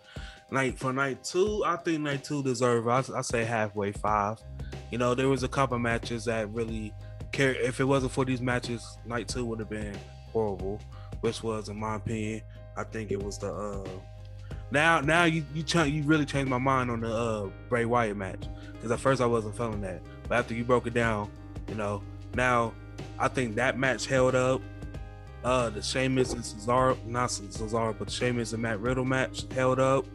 For night 2, I think night 2 deserves. I say halfway 5. You know, there was a couple matches that really carried. If it wasn't for these matches, night 2 would have been horrible. Which was, in my opinion, I think it was the. Now you really changed my mind on the Bray Wyatt match, because at first I wasn't feeling that, but after you broke it down, you know, now I think that match held up. The Sheamus and Cesaro, not Cesaro, but Sheamus and Matt Riddle match held up,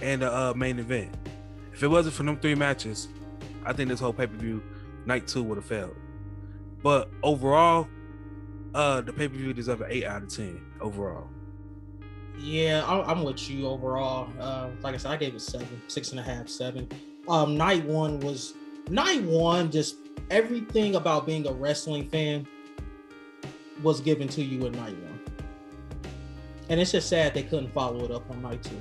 and the main event. If it wasn't for them 3 matches, I think this whole pay-per-view night 2 would have failed. But overall, the pay-per-view deserves an 8 out of 10 overall. Yeah, I'm with you overall. Like I said, I gave it 6.5, 7. Night one, just everything about being a wrestling fan was given to you in night 1. And it's just sad they couldn't follow it up on night 2.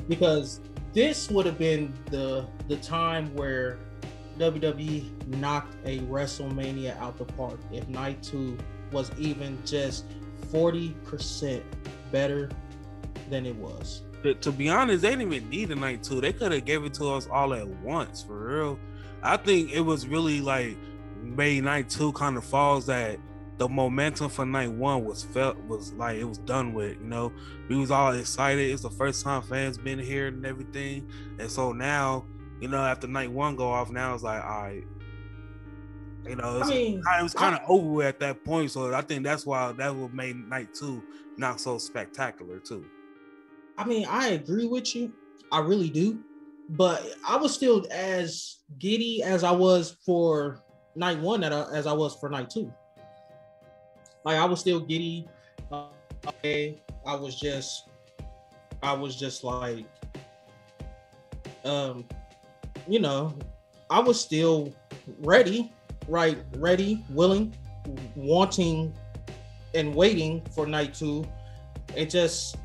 Because this would have been the time where WWE knocked a WrestleMania out the park if night 2 was even just 40% better than it was. To be honest, they didn't even need a night 2. They could have gave it to us all at once, for real. I think it was really like made night 2 kind of falls that the momentum for night 1 was like it was done with. You know, we was all excited. It's the first time fans been here and everything, and so now, you know, after night 1 go off, now it's like, all right. You know, it was kind of over at that point, so I think that's why that would make night 2 not so spectacular too. I mean, I agree with you, I really do, but I was still as giddy as I was for night 1 as I was for night 2. Like, I was still giddy. I was just like, you know, I was still ready, willing, wanting, and waiting for night 2. It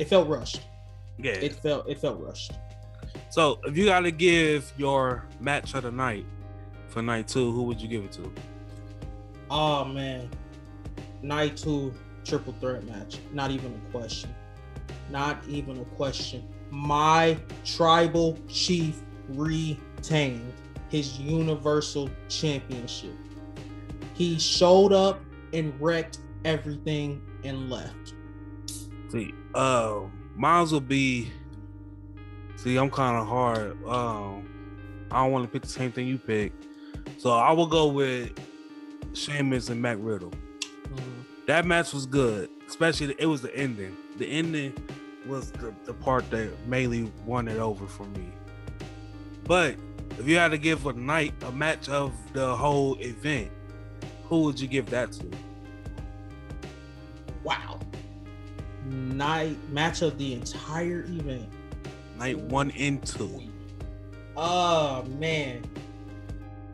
felt rushed. Yeah, it felt rushed. So if you got to give your match of the night for night 2, who would you give it to? Oh man, night 2 triple threat match. Not even a question. My tribal chief retained his Universal Championship. He showed up and wrecked everything and left. See, mine will be. See, I'm kind of hard. I don't want to pick the same thing you picked, so I will go with Sheamus and Matt Riddle. Mm-hmm. That match was good, especially it was the ending. The ending was the part that mainly won it over for me. But if you had to give a match of the whole event, who would you give that to? Wow. Match of the entire event. Night 1 and 2. Oh man.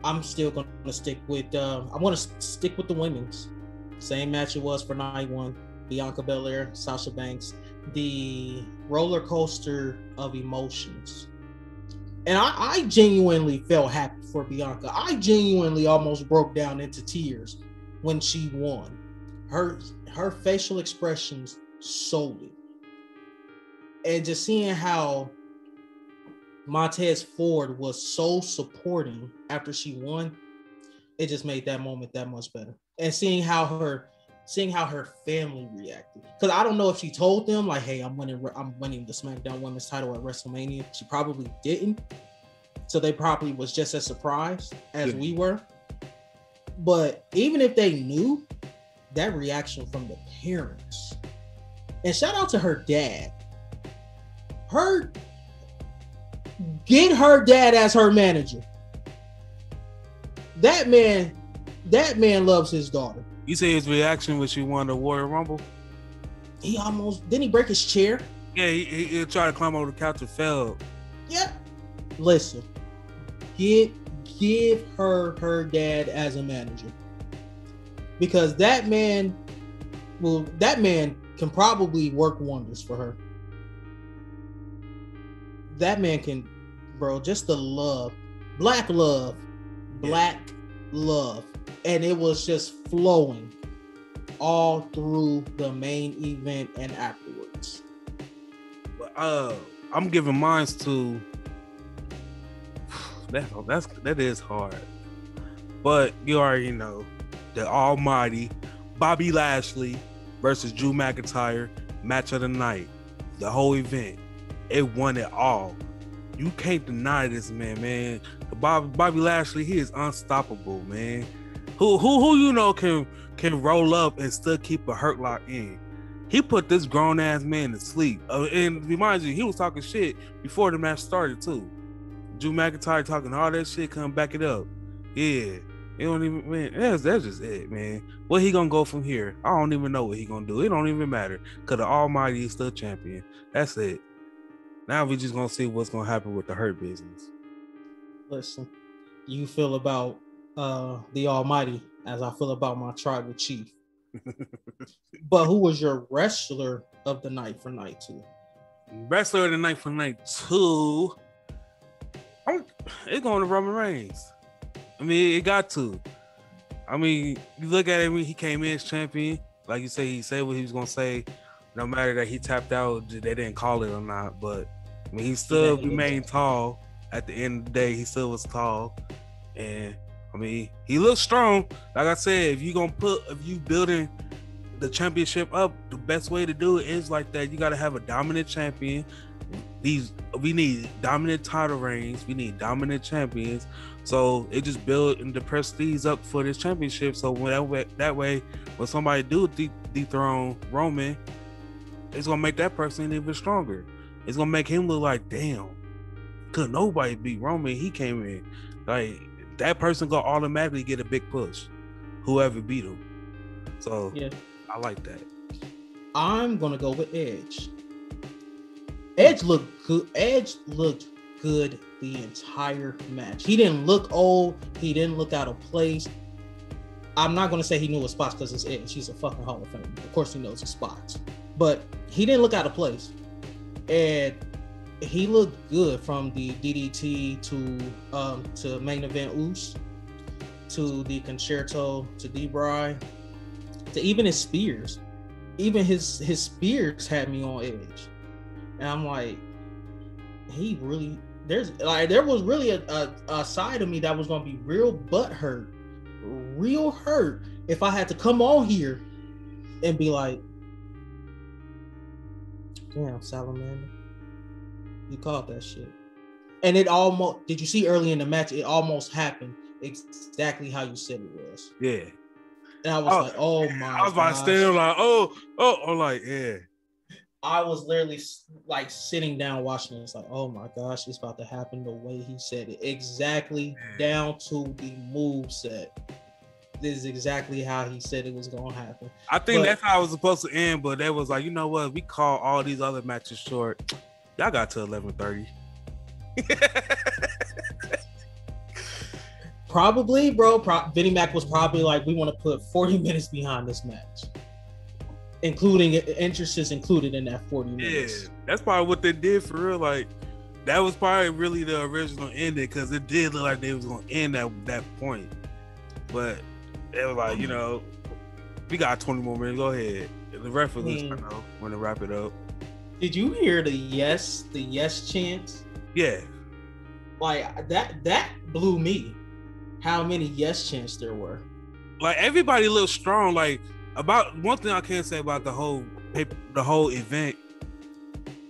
I'm still gonna stick with the women's. Same match it was for night 1. Bianca Belair, Sasha Banks. The roller coaster of emotions. And I genuinely felt happy for Bianca. I genuinely almost broke down into tears when she won. Her facial expressions sold it. And just seeing how Montez Ford was so supporting after she won, it just made that moment that much better. And seeing how her family reacted, because I don't know if she told them like, "Hey, I'm winning the SmackDown Women's title at WrestleMania." She probably didn't, so they probably was just as surprised as we were. But even if they knew, that reaction from the parents, and shout out to her dad. Get her dad as her manager. That man loves his daughter. You say his reaction when she won the Royal Rumble? Didn't he break his chair? Yeah, he tried to climb over the couch and fell. Yeah. Listen, give her dad as a manager, because that man can probably work wonders for her. That man can, bro. Just the love, black love, and it was just flowing all through the main event and afterwards. I'm giving mines to that is hard, but you already know the almighty Bobby Lashley versus Drew McIntyre match of the night. The whole event, it won it all. You can't deny this man. Bobby Lashley, he is unstoppable, man. Who you know can roll up and still keep a hurt lock in. He put this grown ass man to sleep. And remind you, he was talking shit before the match started too. Drew McIntyre talking all that shit, come back it up. Yeah, it don't even, man. That's just it, man. Where he gonna go from here? I don't even know what he gonna do. It don't even matter, cause the Almighty is still champion. That's it. Now we just gonna see what's gonna happen with the Hurt Business. Listen, you feel about the Almighty as I feel about my tribal chief. But who was your wrestler of the night for night 2? Wrestler of the night for night 2. It's going to Roman Reigns. I mean, it got to. I mean, you look at it when he came in as champion, like you say, he said what he was gonna say. No matter that he tapped out, they didn't call it or not. But I mean, he still remained tall. At the end of the day, he still was tall, and I mean, he looks strong. Like I said, if you building the championship up, the best way to do it is like that. You got to have a dominant champion. We need dominant title reigns. We need dominant champions. So it just build and the prestige up for this championship. So that way, when somebody do dethrone Roman, it's gonna make that person even stronger. It's gonna make him look like, damn, could nobody beat Roman? He came in like that person gonna automatically get a big push. Whoever beat him. So yeah, I like that. I'm gonna go with Edge. Edge looked good. Edge looked good the entire match. He didn't look old. He didn't look out of place. I'm not going to say he knew his spots because it's Edge. He's a fucking Hall of Famer. Of course he knows his spots. But he didn't look out of place. And he looked good from the DDT to main event Oos, to the concerto, to D-Bry, to even his spears. Even his spears had me on edge. And I'm like, there was really a side of me that was gonna be real butthurt, real hurt if I had to come on here and be like, damn, Salamander, you caught that shit. And it almost, did you see early in the match, it almost happened exactly how you said it was. Yeah. And I was like, oh my I was about to stand there like, oh, like, yeah. I was literally like sitting down watching it. It's like, oh my gosh, it's about to happen the way he said it. Exactly down to the move set. This is exactly how he said it was going to happen. I think that's how it was supposed to end, but they was like, you know what? We call all these other matches short. Y'all got to 11:30. Probably, bro. Vinnie Mac was probably like, we want to put 40 minutes behind this match. Including entrances included in that 40 minutes. Yeah, that's probably what they did for real. Like, that was probably really the original ending because it did look like they was going to end at that point. But they were like, you know, we got 20 more minutes. Go ahead. The ref was just want to wrap it up. Did you hear the yes chants? Yeah. Like, that blew me. How many yes chants there were. Like, everybody looked strong. Like, about one thing I can say about the whole event,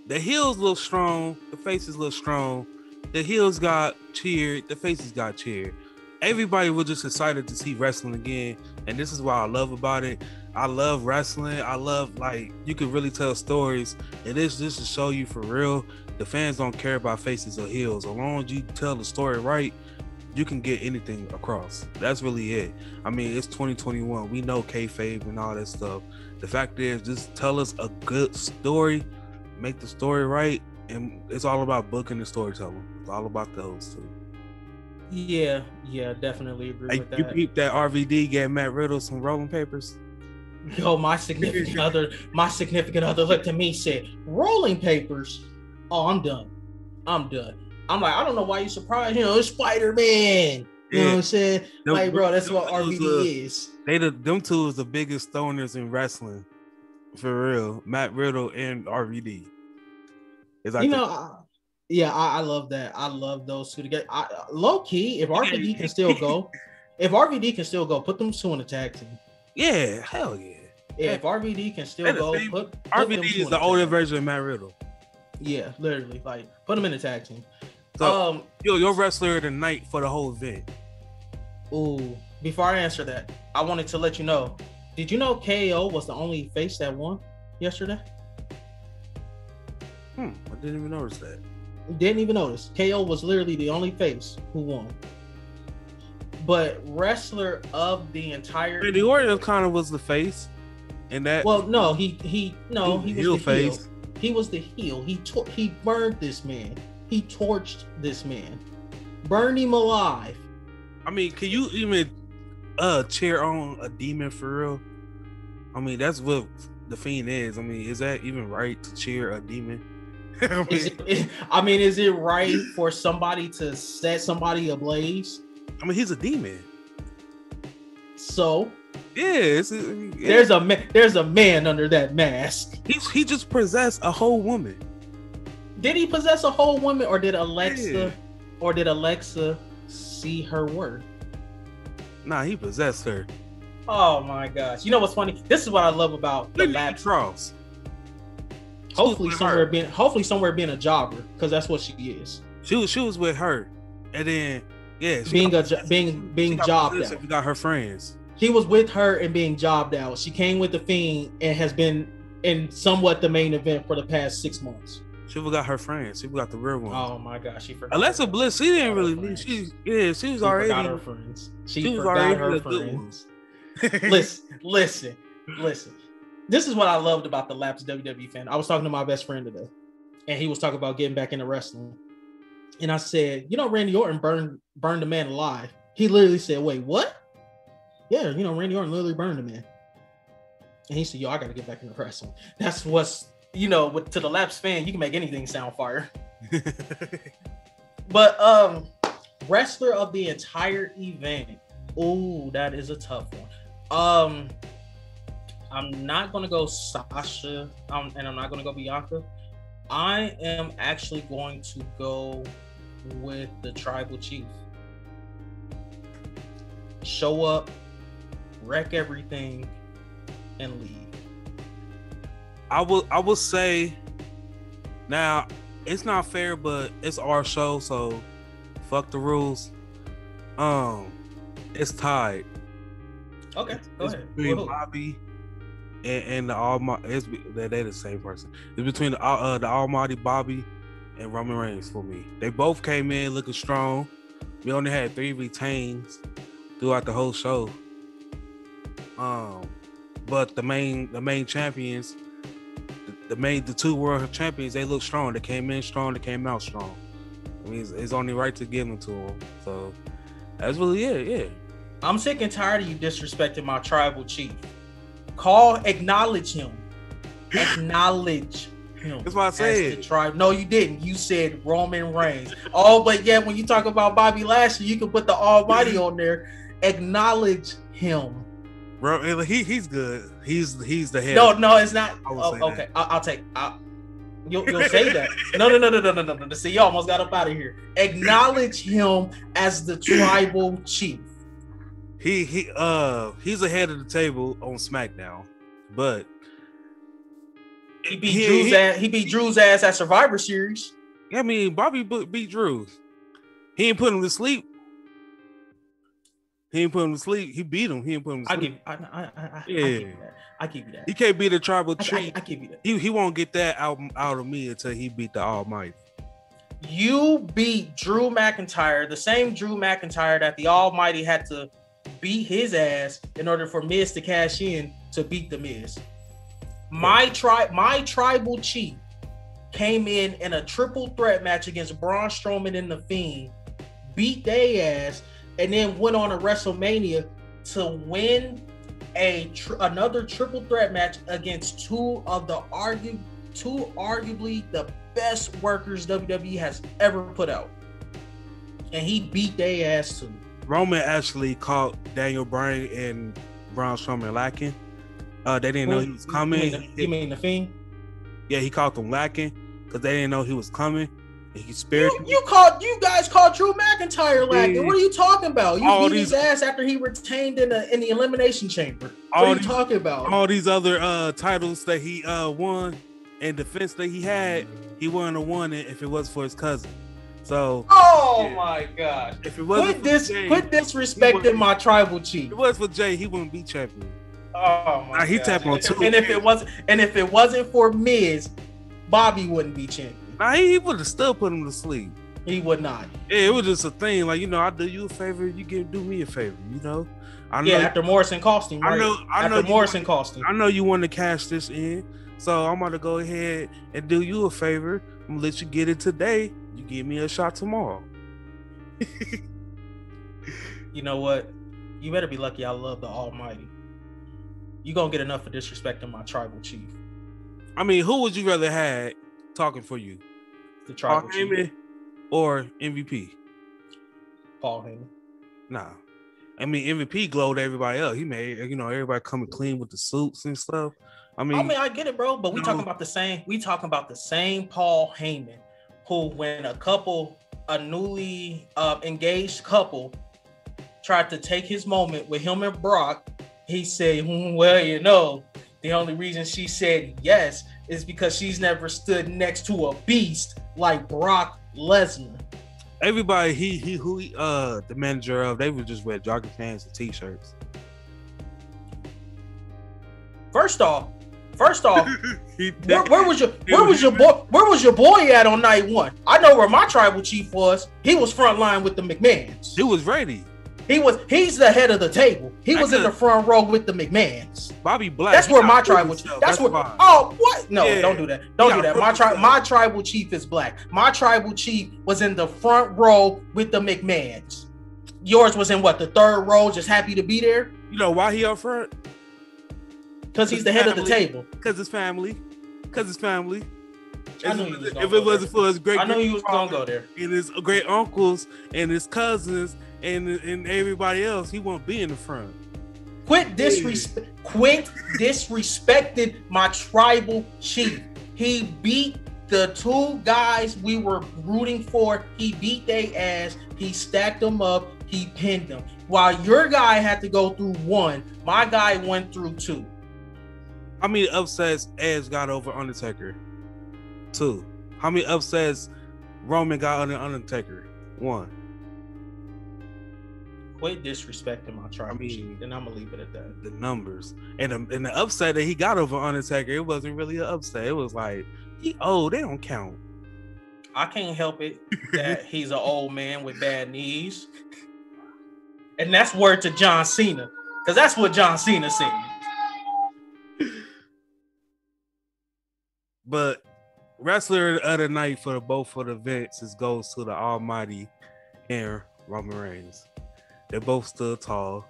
the heels look strong, the faces look strong. The heels got cheered, the faces got cheered. Everybody was just excited to see wrestling again, and this is what I love about it. I love wrestling. I love, like, you can really tell stories, and this just to show you for real, the fans don't care about faces or heels. As long as you tell the story right, you can get anything across. That's really it. I mean, it's 2021. We know kayfabe and all that stuff. The fact is, just tell us a good story, make the story right, and it's all about booking and storytelling. It's all about those two. Yeah, definitely agree with that. You peeped that RVD gave Matt Riddle some rolling papers. Yo, my significant other looked at me and said, "Rolling papers? Oh, I'm done. I'm like, I don't know why you surprised. You know, it's Spider-Man. You know what I'm saying? Like, bro, that's what RVD is. Them two is the biggest stoners in wrestling, for real. Matt Riddle and RVD. It's like I love that. I love those two together. Low key, if RVD can still go, put them two in a tag team. Yeah, hell yeah. Yeah, if RVD can still go, put RVD is the older version of Matt Riddle. Yeah, literally, like put them in a tag team. So, your wrestler of the night for the whole event. Ooh, before I answer that, I wanted to let you know. Did you know KO was the only face that won yesterday? I didn't even notice that. Didn't even notice. KO was literally the only face who won. But wrestler of the entire Randy Orton kind of was the face in that. Well, no, he was the face. heel. He was the heel. He burned this man. He torched this man. Burned him alive. I mean, can you even cheer on a demon for real? I mean, that's what the Fiend is. I mean, is that even right to cheer a demon? Is it right for somebody to set somebody ablaze? I mean, he's a demon. So there's a man under that mask. He just possessed a whole woman. Did he possess a whole woman, or did Alexa see her worth? Nah, he possessed her. Oh my gosh! You know what's funny? This is what I love about the lap cross. Hopefully somewhere being a jobber, because that's what she is. She was with her, and then being jobbed out. She got her friends. He was with her and being jobbed out. She came with the Fiend and has been in somewhat the main event for the past 6 months. She forgot her friends. She forgot the real ones. Oh my gosh, she forgot. Alexa Bliss, she didn't really leave. She was already. Forgot her friends. She forgot her friends. Listen. This is what I loved about the lapsed WWE fan. I was talking to my best friend today, and he was talking about getting back into wrestling. And I said, Randy Orton burned a man alive. He literally said, "Wait, what?" Yeah, Randy Orton literally burned a man. And he said, "Yo, I got to get back into wrestling." That's what's, to the lapsed fan, you can make anything sound fire. But wrestler of the entire event. Oh, that is a tough one. I'm not gonna go Sasha, and I'm not gonna go Bianca. I am actually going to go with the tribal chief. Show up, wreck everything, and leave. I will say, now it's not fair, but it's our show, so fuck the rules. It's tied. Okay, go ahead. Between Bobby and the Almighty. They're the same person. It's between the Almighty Bobby and Roman Reigns for me. They both came in looking strong. We only had 3 retains throughout the whole show. But the main champions, the 2 world champions, they look strong. They came in strong. They came out strong. I mean, it's only right to give them to them. So that's really it. Yeah. I'm sick and tired of you disrespecting my tribal chief. Acknowledge him. Acknowledge him. That's what I said. No, you didn't. You said Roman Reigns. Oh, but yeah, when you talk about Bobby Lashley, you can put the Almighty on there. Acknowledge him. Bro, he's good. He's the head. No, it's not. Okay, I'll take. You'll say that. No. See, you almost got up out of here. Acknowledge him as the tribal chief. He's ahead of the table on SmackDown, but he beat Drew's ass at Survivor Series. I mean, Bobby beat Drew. He ain't put him to sleep. He beat him. He ain't put him to sleep. I give you that. He can't beat a tribal chief. I give you that. He won't get that out of me until he beat the Almighty. You beat Drew McIntyre, the same Drew McIntyre that the Almighty had to beat his ass in order for Miz to cash in to beat the Miz. My tribal chief came in a triple threat match against Braun Strowman and the Fiend, beat their ass, and then went on a WrestleMania to win another triple threat match against two arguably the best workers WWE has ever put out, and he beat their ass too. Roman actually caught Daniel Bryan and Braun Strowman lacking. They didn't know he was coming. You mean the Fiend? Yeah, he caught them lacking because they didn't know he was coming. And he spared you guys called Drew McIntyre lacking. Yeah. What are you talking about? You beat his ass after he retained in the Elimination Chamber. What are you talking about? All these other titles that he won and defense that he had, he wouldn't have won it if it was for his cousin. So my gosh. If it wasn't quit disrespecting my tribal chief. If it was for Jay, he wouldn't be champion. Oh my god. He tapped on two. And if it wasn't for Miz, Bobby wouldn't be champion. Nah, he would have still put him to sleep. He would not. Yeah, it was just a thing. Like, I do you a favor, you do me a favor, I know, after Morrison cost him, right? I know Morrison cost him. I know you want to cash this in, so I'm gonna go ahead and do you a favor. I'm gonna let you get it today. You give me a shot tomorrow. You know what? You better be lucky I love the Almighty. You gonna get enough for disrespecting my tribal chief. I mean, who would you rather have talking for you? The tribal chief Heyman or MVP? Paul Heyman. Nah. I mean, MVP glowed everybody up. He made, everybody coming clean with the suits and stuff. I mean, I get it, bro, but we talking about the same Paul Heyman who, when a newly engaged couple tried to take his moment with him and Brock, he said, well, the only reason she said yes is because she's never stood next to a beast like Brock Lesnar. Everybody, the manager of, they would just wear jogging pants and t-shirts. First off, where was your boy at on night one? I know where my tribal chief was. He was front line with the McMahons. He was ready. He's the head of the table. He was in the front row with the McMahons. Bobby Black. That's where my tribal chief. That's where. Fine. Oh, what? No, yeah. Don't do that. Don't do that. My tribal chief is black. My tribal chief was in the front row with the McMahons. Yours was in what, the third row, just happy to be there? You know why he up front? Because he's the head of the table. Because his family. I knew he was if it wasn't for his great, I knew he was gonna go there. And his great uncles and his cousins and everybody else, he won't be in the front. Quit disrespecting my tribal chief. He beat the two guys we were rooting for. He beat their ass. He stacked them up. He pinned them. While your guy had to go through one, my guy went through two. How many upsets Edge got over Undertaker? 2. How many upsets Roman got on the Undertaker? 1. Quit disrespecting my tribal chief, and I'm gonna leave it at that. The numbers and the upset that he got over Undertaker, it wasn't really an upset. It was like, they don't count. I can't help it that he's an old man with bad knees, and that's word to John Cena, because that's what John Cena said. But wrestler of the night for both of the events goes to the Almighty and Roman Reigns. They both stood tall.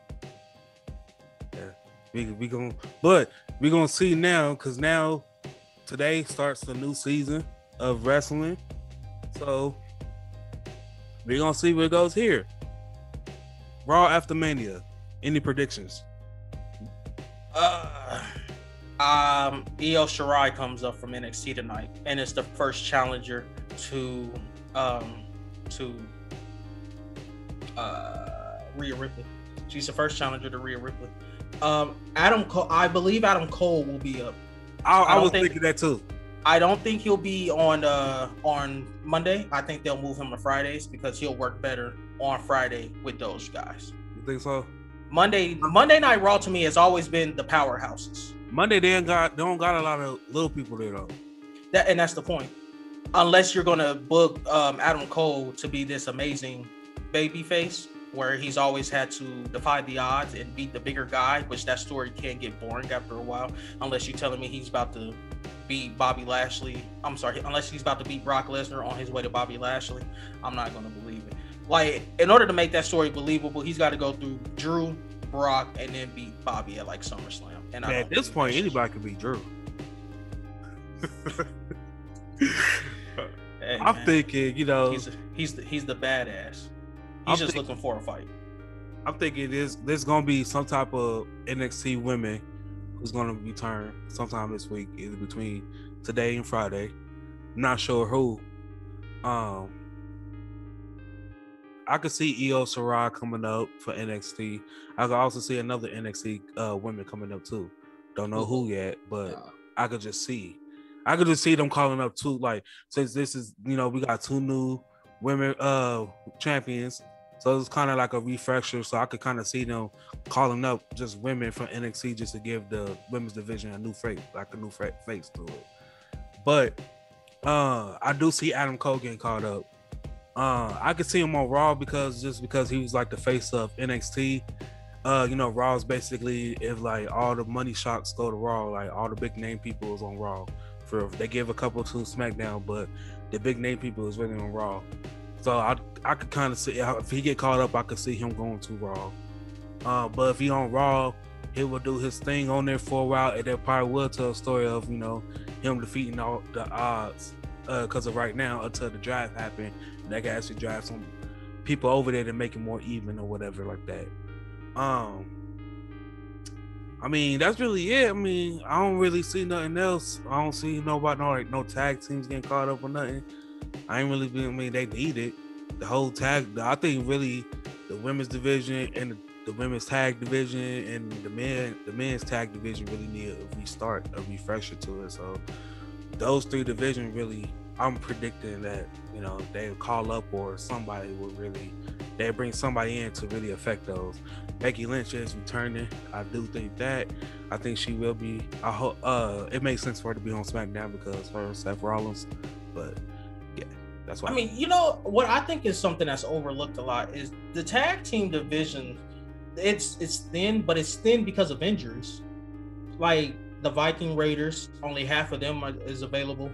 Yeah, we gonna see now, because now today starts the new season of wrestling. So we're gonna see where it goes here. Raw after Mania. Any predictions? Io Shirai comes up from NXT tonight, and it's the first challenger to Rhea Ripley. She's the first challenger to Rhea Ripley. I believe Adam Cole will be up. I was thinking that too. I don't think he'll be on Monday. I think they'll move him to Fridays because he'll work better on Friday with those guys. You think so? Monday Night Raw to me has always been the powerhouses. Monday they don't got a lot of little people there though. That's the point. Unless you're gonna book Adam Cole to be this amazing baby face, where he's always had to defy the odds and beat the bigger guy, which that story can get boring after a while, unless you're telling me he's about to beat Bobby Lashley. I'm sorry, unless he's about to beat Brock Lesnar on his way to Bobby Lashley. I'm not going to believe it. Like, in order to make that story believable, he's got to go through Drew, Brock, and then beat Bobby at like SummerSlam. And at this point, anybody could beat Drew. Hey, I'm thinking, you know, he's the badass. He's just looking for a fight. I'm thinking there's gonna be some type of NXT women who's gonna return sometime this week, either between today and Friday. Not sure who. I could see Io Shirai coming up for NXT. I could also see another NXT women coming up too. Don't know who yet, but I could just see them calling up too. Like, since this is, you know, we got 2 new women champions, so it's kind of like a refresher. So I could kind of see them calling up just women from NXT just to give the women's division a new face, like a new face to it. But I do see Adam Cole getting called up. I could see him on Raw because he was like the face of NXT. You know, Raw is basically, if like all the money shots go to Raw, like all the big name people is on Raw. They give a couple to SmackDown, but the big name people is really on Raw. So I could kind of see, if he get caught up, I could see him going to Raw. But if he on Raw, he will do his thing on there for a while, and they probably will tell a story of, you know, him defeating all the odds. Because of right now, until the draft happened, they can actually draft some people over there to make it more even or whatever like that. I mean, that's really it. I mean, I don't really see nothing else. I don't see no tag teams getting caught up or nothing. I ain't really I mean, they need it. The whole tag, I think really the women's division and the women's tag division and the men's tag division really need a restart, a refresher to it. So those 3 divisions really, I'm predicting that, you know, they'll call up or somebody will really, they bring somebody in to really affect those. Becky Lynch is returning. I do think that. I think she will be. I hope it makes sense for her to be on SmackDown because her and Seth Rollins. But yeah, that's why. I mean, you know what I think is something that's overlooked a lot is the tag team division. It's thin, but it's thin because of injuries. Like the Viking Raiders, only half of them is available.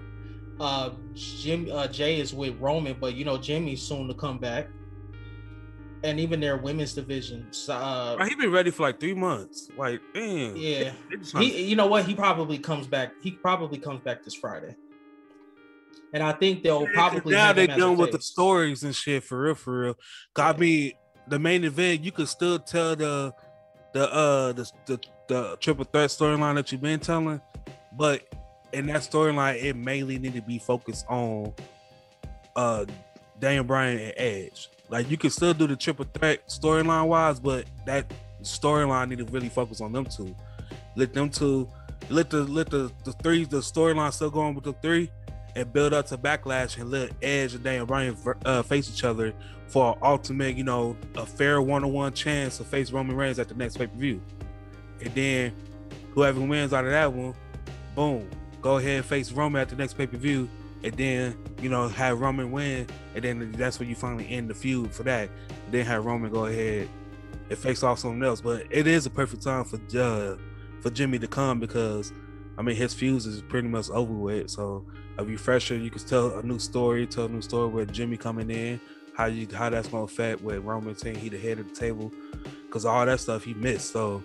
Jay is with Roman, but you know Jimmy's soon to come back. And even their women's division. He been ready for like 3 months. Like, damn. Yeah. You know what? He probably comes back. He probably comes back this Friday. And I think they'll probably now they're done with the stories and shit for real. I mean, the main event, you could still tell the triple threat storyline that you've been telling, but in that storyline, it mainly need to be focused on Daniel Bryan and Edge. Like, you can still do the triple threat storyline wise, but that storyline need to really focus on them two. Let the storyline still go on with the 3 and build up to Backlash and let Edge and Daniel Bryan face each other for an ultimate, you know, a fair 1-on-1 chance to face Roman Reigns at the next pay-per-view. And then whoever wins out of that one, boom, go ahead and face Roman at the next pay-per-view. And then, you know, have Roman win, and then that's when you finally end the feud for that. And then have Roman go ahead and face off someone else. But it is a perfect time for Jimmy to come because, I mean, his fuse is pretty much over with. So a refresher, you can tell a new story with Jimmy coming in, how that's gonna affect with Roman saying he the head of the table, because all that stuff he missed. So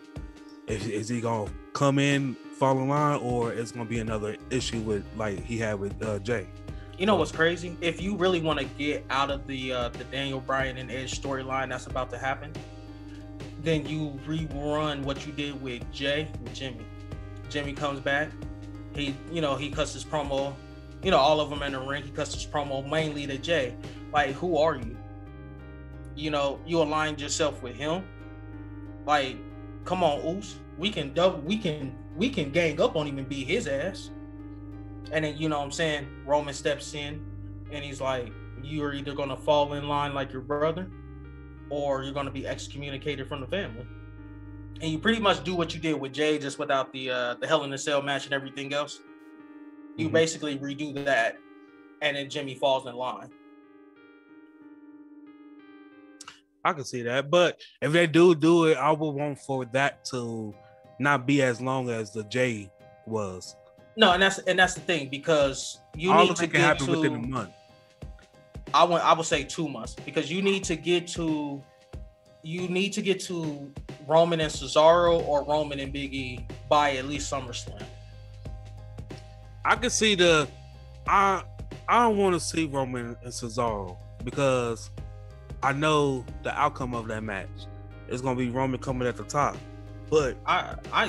is he gonna come in, fall in line, or it's gonna be another issue with like he had with Jay? You know what's crazy? If you really want to get out of the Daniel Bryan and Edge storyline that's about to happen, then you rerun what you did with Jay with Jimmy. Jimmy comes back, he cuts his promo, you know, all of them in the ring. He cuts his promo mainly to Jay. Like, who are you? You know, you aligned yourself with him. Like, come on, Oos. We can gang up on him and beat his ass. And then, you know what I'm saying, Roman steps in and he's like, you're either going to fall in line like your brother or you're going to be excommunicated from the family. And you pretty much do what you did with Jay, just without the Hell in a Cell match and everything else. You basically redo that, and then Jimmy falls in line. I can see that. But if they do it, I would want for that to not be as long as the J was. No, and that's the thing, because you All need of to it can get happen to within a month. I would say 2 months, because you need to get to Roman and Cesaro or Roman and Big E by at least SummerSlam. I can see I don't want to see Roman and Cesaro because I know the outcome of that match. It's gonna be Roman coming at the top. But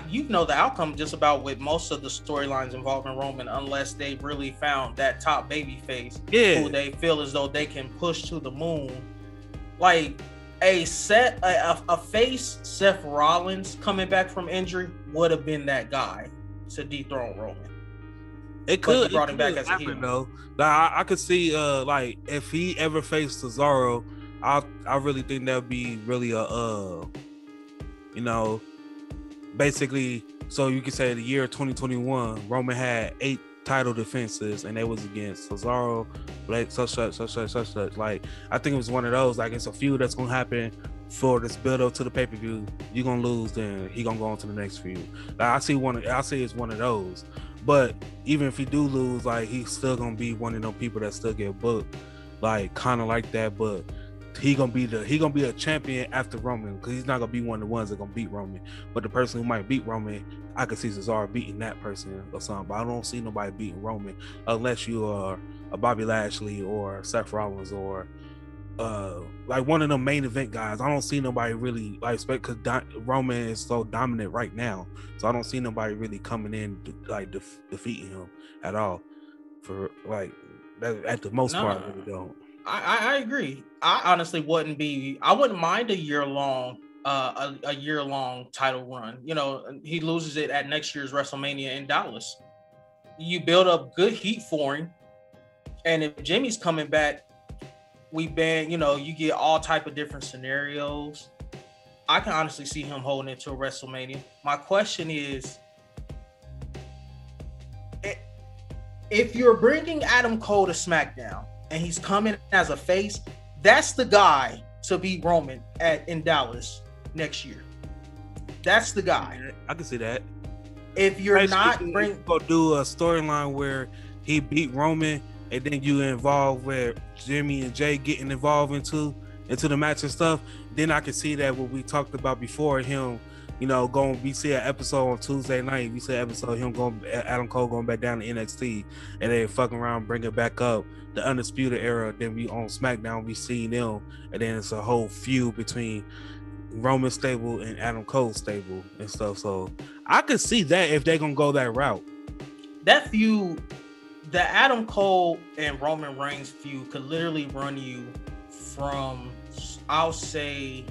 you know the outcome just about with most of the storylines involving Roman, unless they really found that top baby face who they feel as though they can push to the moon. Like a face Seth Rollins coming back from injury would have been that guy to dethrone Roman. It could brought him back as a heel though. Like, I could see like if he ever faced Cesaro, I really think that would be really a basically, so you could say the year 2021, Roman had 8 title defenses, and they was against Cesaro, Blake, such. Like, I think it was one of those. Like, it's a feud that's gonna happen for this build up to the pay per view. You're gonna lose, then he gonna go on to the next feud. Like, I see it's one of those. But even if he do lose, like, he's still gonna be one of them people that still get booked, like kind of like that. But he gonna be a champion after Roman, because he's not gonna be one of the ones that gonna beat Roman. But the person who might beat Roman, I could see Cesaro beating that person or something. But I don't see nobody beating Roman unless you are a Bobby Lashley or Seth Rollins or like one of the main event guys. I don't see nobody really like, because Roman is so dominant right now. So I don't see nobody really coming in like defeating him at all. For like that, at the most part, I really don't. I agree. I honestly wouldn't mind a year-long title run. You know, he loses it at next year's WrestleMania in Dallas. You build up good heat for him, and if Jimmy's coming back, you get all type of different scenarios. I can honestly see him holding it to a WrestleMania. My question is, if you're bringing Adam Cole to SmackDown and he's coming as a face, that's the guy to beat Roman in Dallas next year. That's the guy. I can see that. If you're not go do a storyline where he beat Roman, and then you involve where Jimmy and Jay getting involved into the match and stuff, then I can see that what we talked about before, him, we see an episode on Tuesday night, we see an episode of Adam Cole going back down to NXT, and they fucking around, bring it back up, the Undisputed Era. Then we on SmackDown, we see them, and then it's a whole feud between Roman stable and Adam Cole stable and stuff. So I could see that if they're gonna go that route. That feud, the Adam Cole and Roman Reigns feud, could literally run you from, I'll say,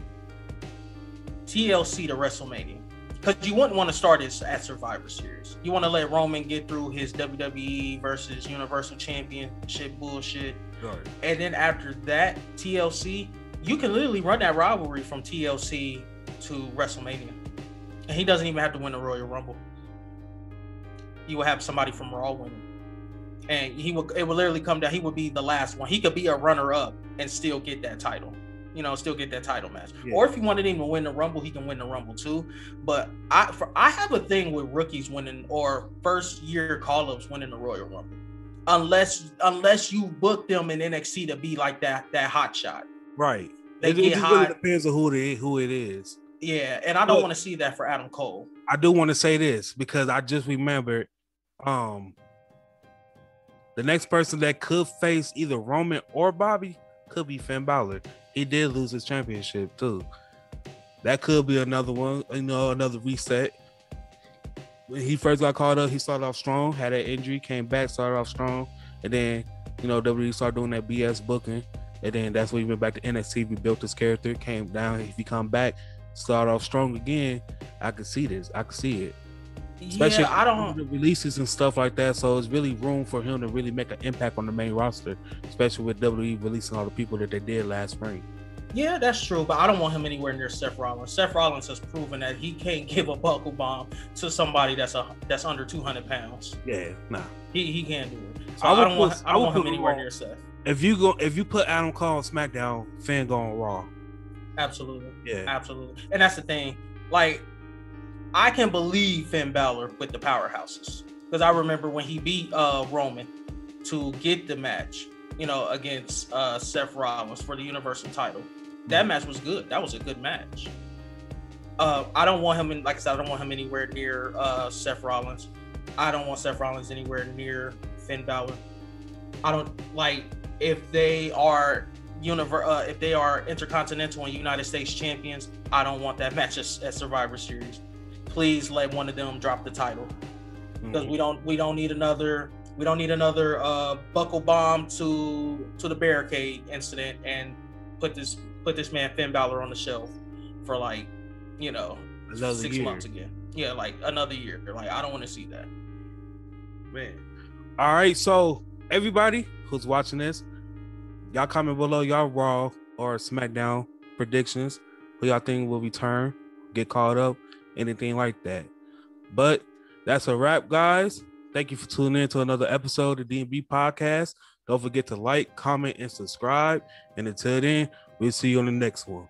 TLC to WrestleMania, because you wouldn't want to start it at Survivor Series. You want to let Roman get through his WWE versus Universal Championship bullshit, right. And then after that, TLC, you can literally run that rivalry from TLC to WrestleMania, and he doesn't even have to win the Royal Rumble. You will have somebody from Raw winning, and it would literally come down. He would be the last one. He could be a runner-up and still get that title. Still get that title match. Yeah. Or if he wanted him to win the Rumble, he can win the Rumble too. But I have a thing with rookies winning or first-year call-ups winning the Royal Rumble, unless you book them in NXT to be like that hot shot. Right. They get hot. Really depends on who it is. Yeah, and I don't want to see that for Adam Cole. I do want to say this because I just remembered the next person that could face either Roman or Bobby could be Finn Balor. He did lose his championship too. That could be another one, another reset. When he first got called up, he started off strong, had an injury, came back, started off strong, and then WWE started doing that BS booking, and then that's when he went back to NXT, rebuilt his character, came down. If he come back, start off strong again, I could see this. I could see it. Especially the releases and stuff like that. So it's really room for him to really make an impact on the main roster, especially with WWE releasing all the people that they did last spring. Yeah, that's true, but I don't want him anywhere near Seth Rollins. Seth Rollins has proven that he can't give a buckle bomb to somebody that's under 200 pounds. Yeah, nah, he can't do it. So I don't want him anywhere near Seth. If you put Adam Cole on SmackDown, Finn go on Raw. Absolutely. Yeah. Absolutely. And that's the thing. Like, I can believe Finn Balor with the powerhouses. Because I remember when he beat Roman to get the match, you know, against Seth Rollins for the Universal title. That match was good. That was a good match. I don't want him in, like I said, I don't want him anywhere near Seth Rollins. I don't want Seth Rollins anywhere near Finn Balor. I don't like if they are if they are Intercontinental and United States champions. I don't want that match at Survivor Series. Please let one of them drop the title, because we don't need another buckle bomb to the barricade incident and put this man Finn Balor on the shelf for like, you know, another 6 year. months again. Yeah, like another year. Like, I don't want to see that. Man. All right, so everybody who's watching this, y'all comment below y'all Raw or SmackDown predictions. Who y'all think will return, get called up, anything like that. But that's a wrap, guys. Thank you for tuning in to another episode of D&B Podcast. Don't forget to like, comment, and subscribe. And until then, we'll see you on the next one.